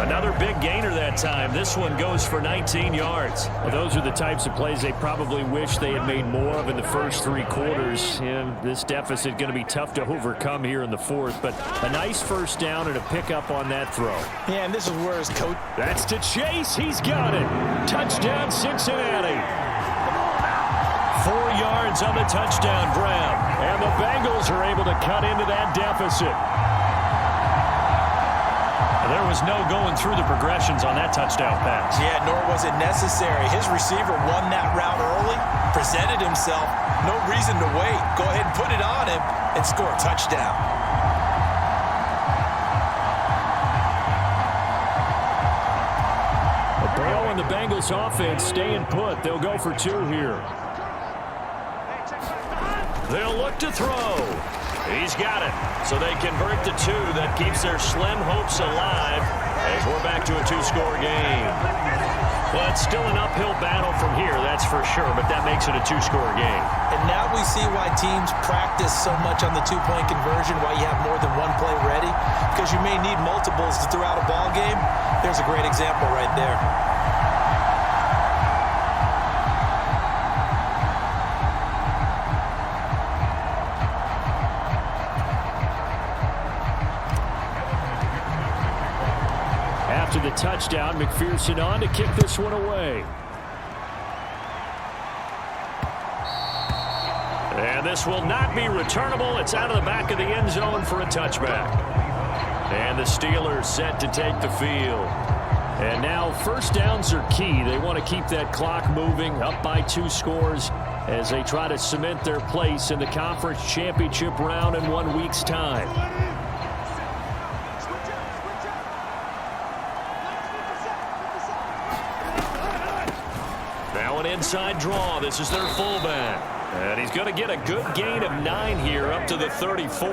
Another big gainer that time. This one goes for 19 yards. Well, those are the types of plays they probably wish they had made more of in the first 3 quarters. And this deficit going to be tough to overcome here in the 4th. But a nice first down and a pickup on that throw. Yeah, and this is where his coach... That's to Chase. He's got it. Touchdown, Cincinnati. 4 yards on the touchdown grab. And the Bengals are able to cut into that deficit. There was no going through the progressions on that touchdown pass. Yeah, nor was it necessary. His receiver won that route early, presented himself. No reason to wait. Go ahead and put it on him and score a touchdown. Burrow and the Bengals offense staying put. They'll go for 2 here. They'll look to throw. He's got it. So they convert the 2. That keeps their slim hopes alive as we're back to a 2-score game. Well, it's still an uphill battle from here, that's for sure, but that makes it a 2-score game. And now we see why teams practice so much on the 2-point conversion, why you have more than 1 play ready, because you may need multiples to throw out a ball game. There's a great example right there. After the touchdown, McPherson on to kick this one away. And this will not be returnable. It's out of the back of the end zone for a touchback. And the Steelers set to take the field. And now first downs are key. They want to keep that clock moving up by 2 scores as they try to cement their place in the conference championship round in 1 week's time. Now an inside draw. This is their fullback. And he's going to get a good gain of 9 here up to the 34.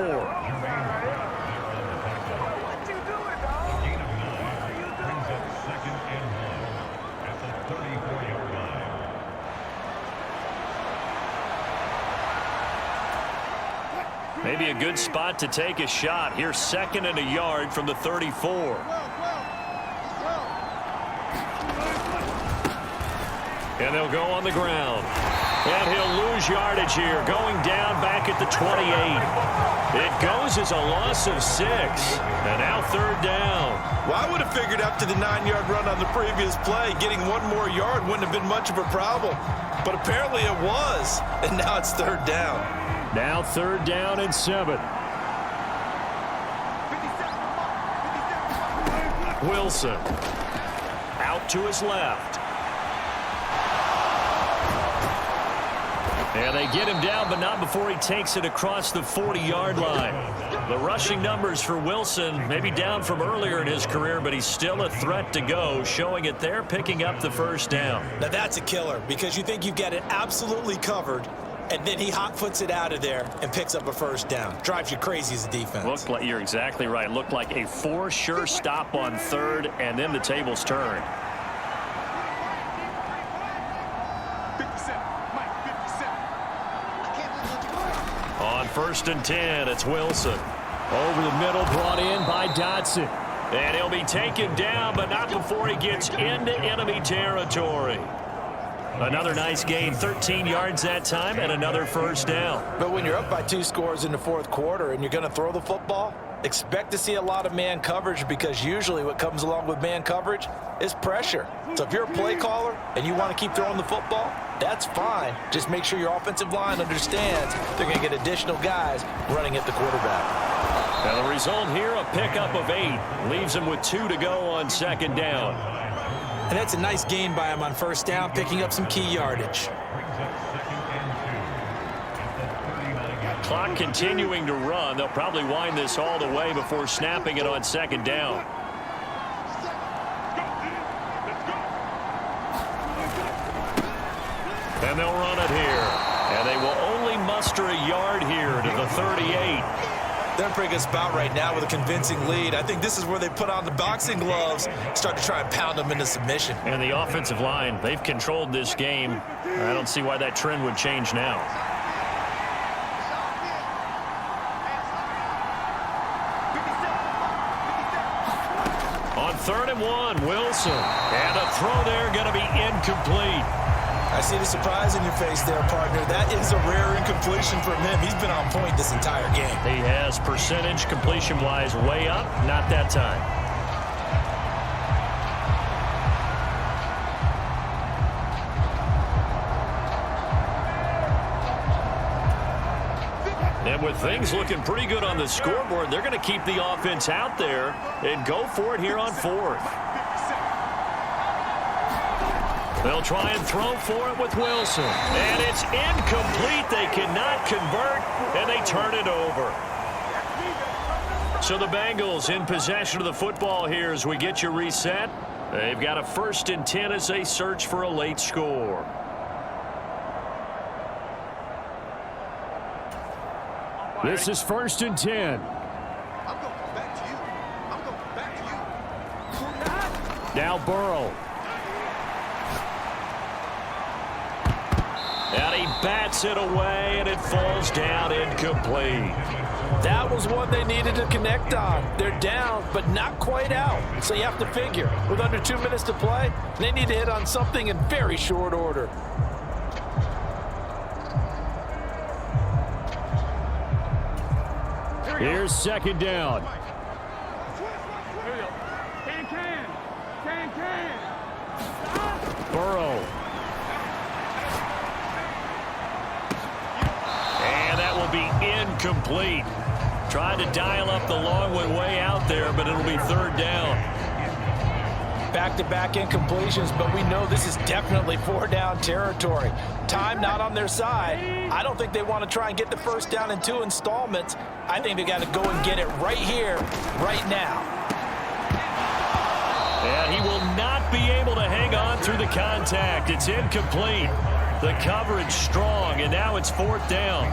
Maybe a good spot to take a shot. Here's 2nd and a yard from the 34. And they'll go on the ground. And he'll lose yardage here, going down back at the 28. It goes as a loss of 6. And now 3rd down. Well, I would have figured after the 9-yard run on the previous play, getting 1 more yard wouldn't have been much of a problem. But apparently it was. And now it's 3rd down. Now 3rd down and 7. Wilson out to his left. And they get him down, but not before he takes it across the 40-yard line. The rushing numbers for Wilson maybe down from earlier in his career, but he's still a threat to go, showing it there, picking up the first down. Now that's a killer because you think you've got it absolutely covered, and then he hot-foots it out of there and picks up a first down. Drives you crazy as a defense. Looked like, you're exactly right. Looked like a for sure stop on 3rd, and then the tables turned. 57. Mike, 57. On 1st and 10, it's Wilson. Over the middle, brought in by Dotson. And he'll be taken down, but not before he gets into enemy territory. Another nice gain, 13 yards that time, and another first down. But when you're up by 2 scores in the fourth quarter and you're going to throw the football, expect to see a lot of man coverage, because usually what comes along with man coverage is pressure. So if you're a play caller and you want to keep throwing the football, that's fine. Just make sure your offensive line understands they're going to get additional guys running at the quarterback. Now the result here, a pickup of 8. Leaves him with 2 to go on second down. And that's a nice gain by him on first down, picking up some key yardage. Clock continuing to run. They'll probably wind this all the way before snapping it on second down. And they'll run it here. And they will only muster a yard here to the 38. They're in a pretty good spot right now with a convincing lead. I think this is where they put on the boxing gloves, start to try and pound them into submission. And the offensive line, they've controlled this game. I don't see why that trend would change now. On 3rd and 1, Wilson. And a throw there going to be incomplete. I see the surprise in your face there, partner. That is a rare incompletion from him. He's been on point this entire game. He has percentage completion-wise way up. Not that time. And with things looking pretty good on the scoreboard, they're going to keep the offense out there and go for it here on 4th. They'll try and throw for it with Wilson. And it's incomplete. They cannot convert, and they turn it over. So the Bengals in possession of the football here as we get you reset. They've got a 1st and 10 as they search for a late score. This is 1st and 10. I'm going back to you. I'm going back to you. Now Burrow. And he bats it away, and it falls down incomplete. That was one they needed to connect on. They're down, but not quite out. So you have to figure, with under 2 minutes to play, they need to hit on something in very short order. Here's 2nd down. Burrow. And that will be incomplete. Trying to dial up the long one way out there, but it'll be 3rd down. Back-to-back incompletions, but we know this is definitely 4-down territory. Time not on their side. I don't think they want to try and get the 1st down in 2 installments. I think they got to go and get it right here, right now. And he will not be able to hang on through the contact. It's incomplete. The coverage strong, and now it's 4th down.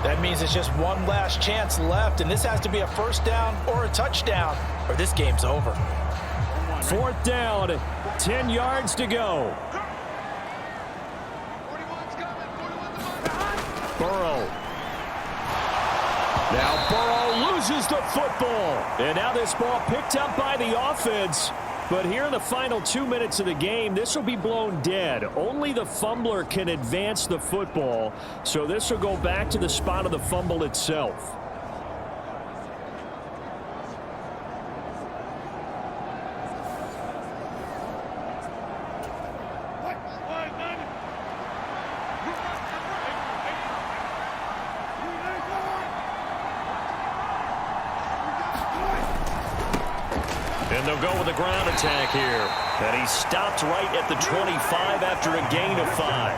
That means it's just one last chance left, and this has to be a 1st down or a touchdown, or this game's over. 4th down, 10 yards to go. Burrow. Now Burrow loses the football. And now this ball picked up by the offense. But here in the final 2 minutes of the game, this will be blown dead. Only the fumbler can advance the football. So this will go back to the spot of the fumble itself. And they'll go with a ground attack here. And he stopped right at the 25 after a gain of 5.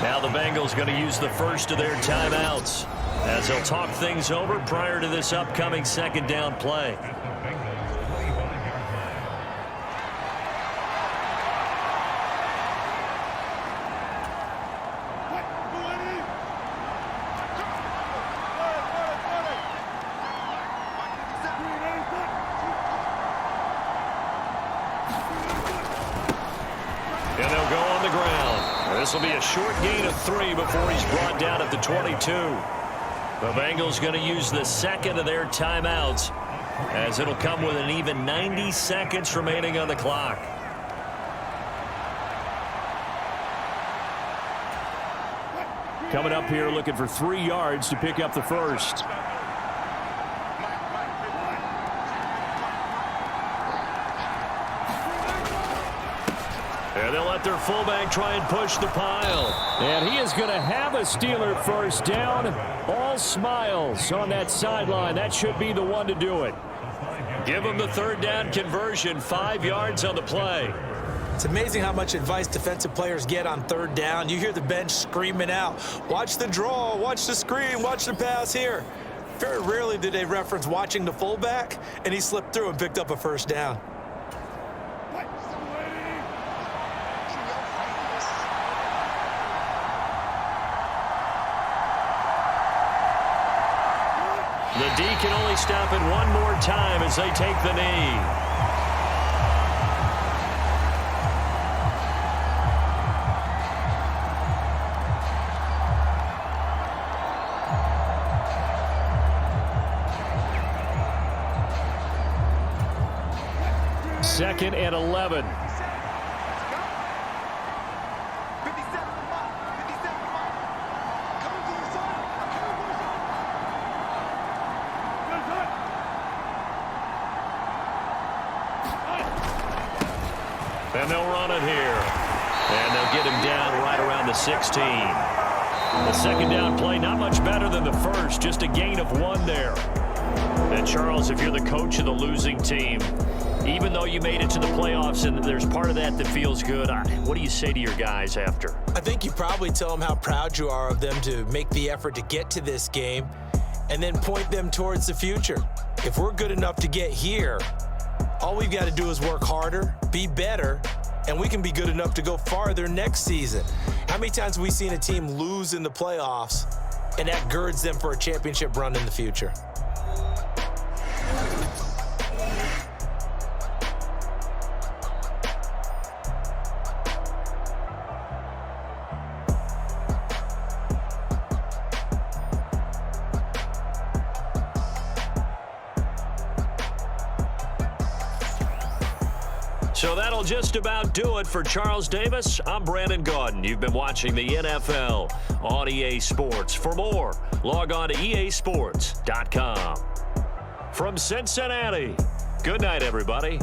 Now the Bengals going to use the first of their timeouts as they'll talk things over prior to this upcoming 2nd down play. And they'll go on the ground. This will be a short gain of 3 before he's brought down at the 22. The Bengals going to use the 2nd of their timeouts as it'll come with an even 90 seconds remaining on the clock. Coming up here looking for 3 yards to pick up the first. And they'll let their fullback try and push the pile. And he is going to have a Steeler first down. All smiles on that sideline. That should be the one to do it. Give him the 3rd down conversion, 5 yards on the play. It's amazing how much advice defensive players get on 3rd down. You hear the bench screaming out, watch the draw, watch the screen, watch the pass here. Very rarely do they reference watching the fullback, and he slipped through and picked up a 1st down. The D can only stop it one more time as they take the knee. Second and 11. And they'll run it here. And they'll get him down right around the 16. The 2nd down play, not much better than the first, just a gain of 1 there. And Charles, if you're the coach of the losing team, even though you made it to the playoffs and there's part of that that feels good, what do you say to your guys after? I think you probably tell them how proud you are of them to make the effort to get to this game and then point them towards the future. If we're good enough to get here, all we've got to do is work harder, be better, and we can be good enough to go farther next season. How many times have we seen a team lose in the playoffs, and that girds them for a championship run in the future? So that'll just about do it for Charles Davis. I'm Brandon Gaudin. You've been watching the NFL on EA Sports. For more, log on to easports.com. From Cincinnati, good night, everybody.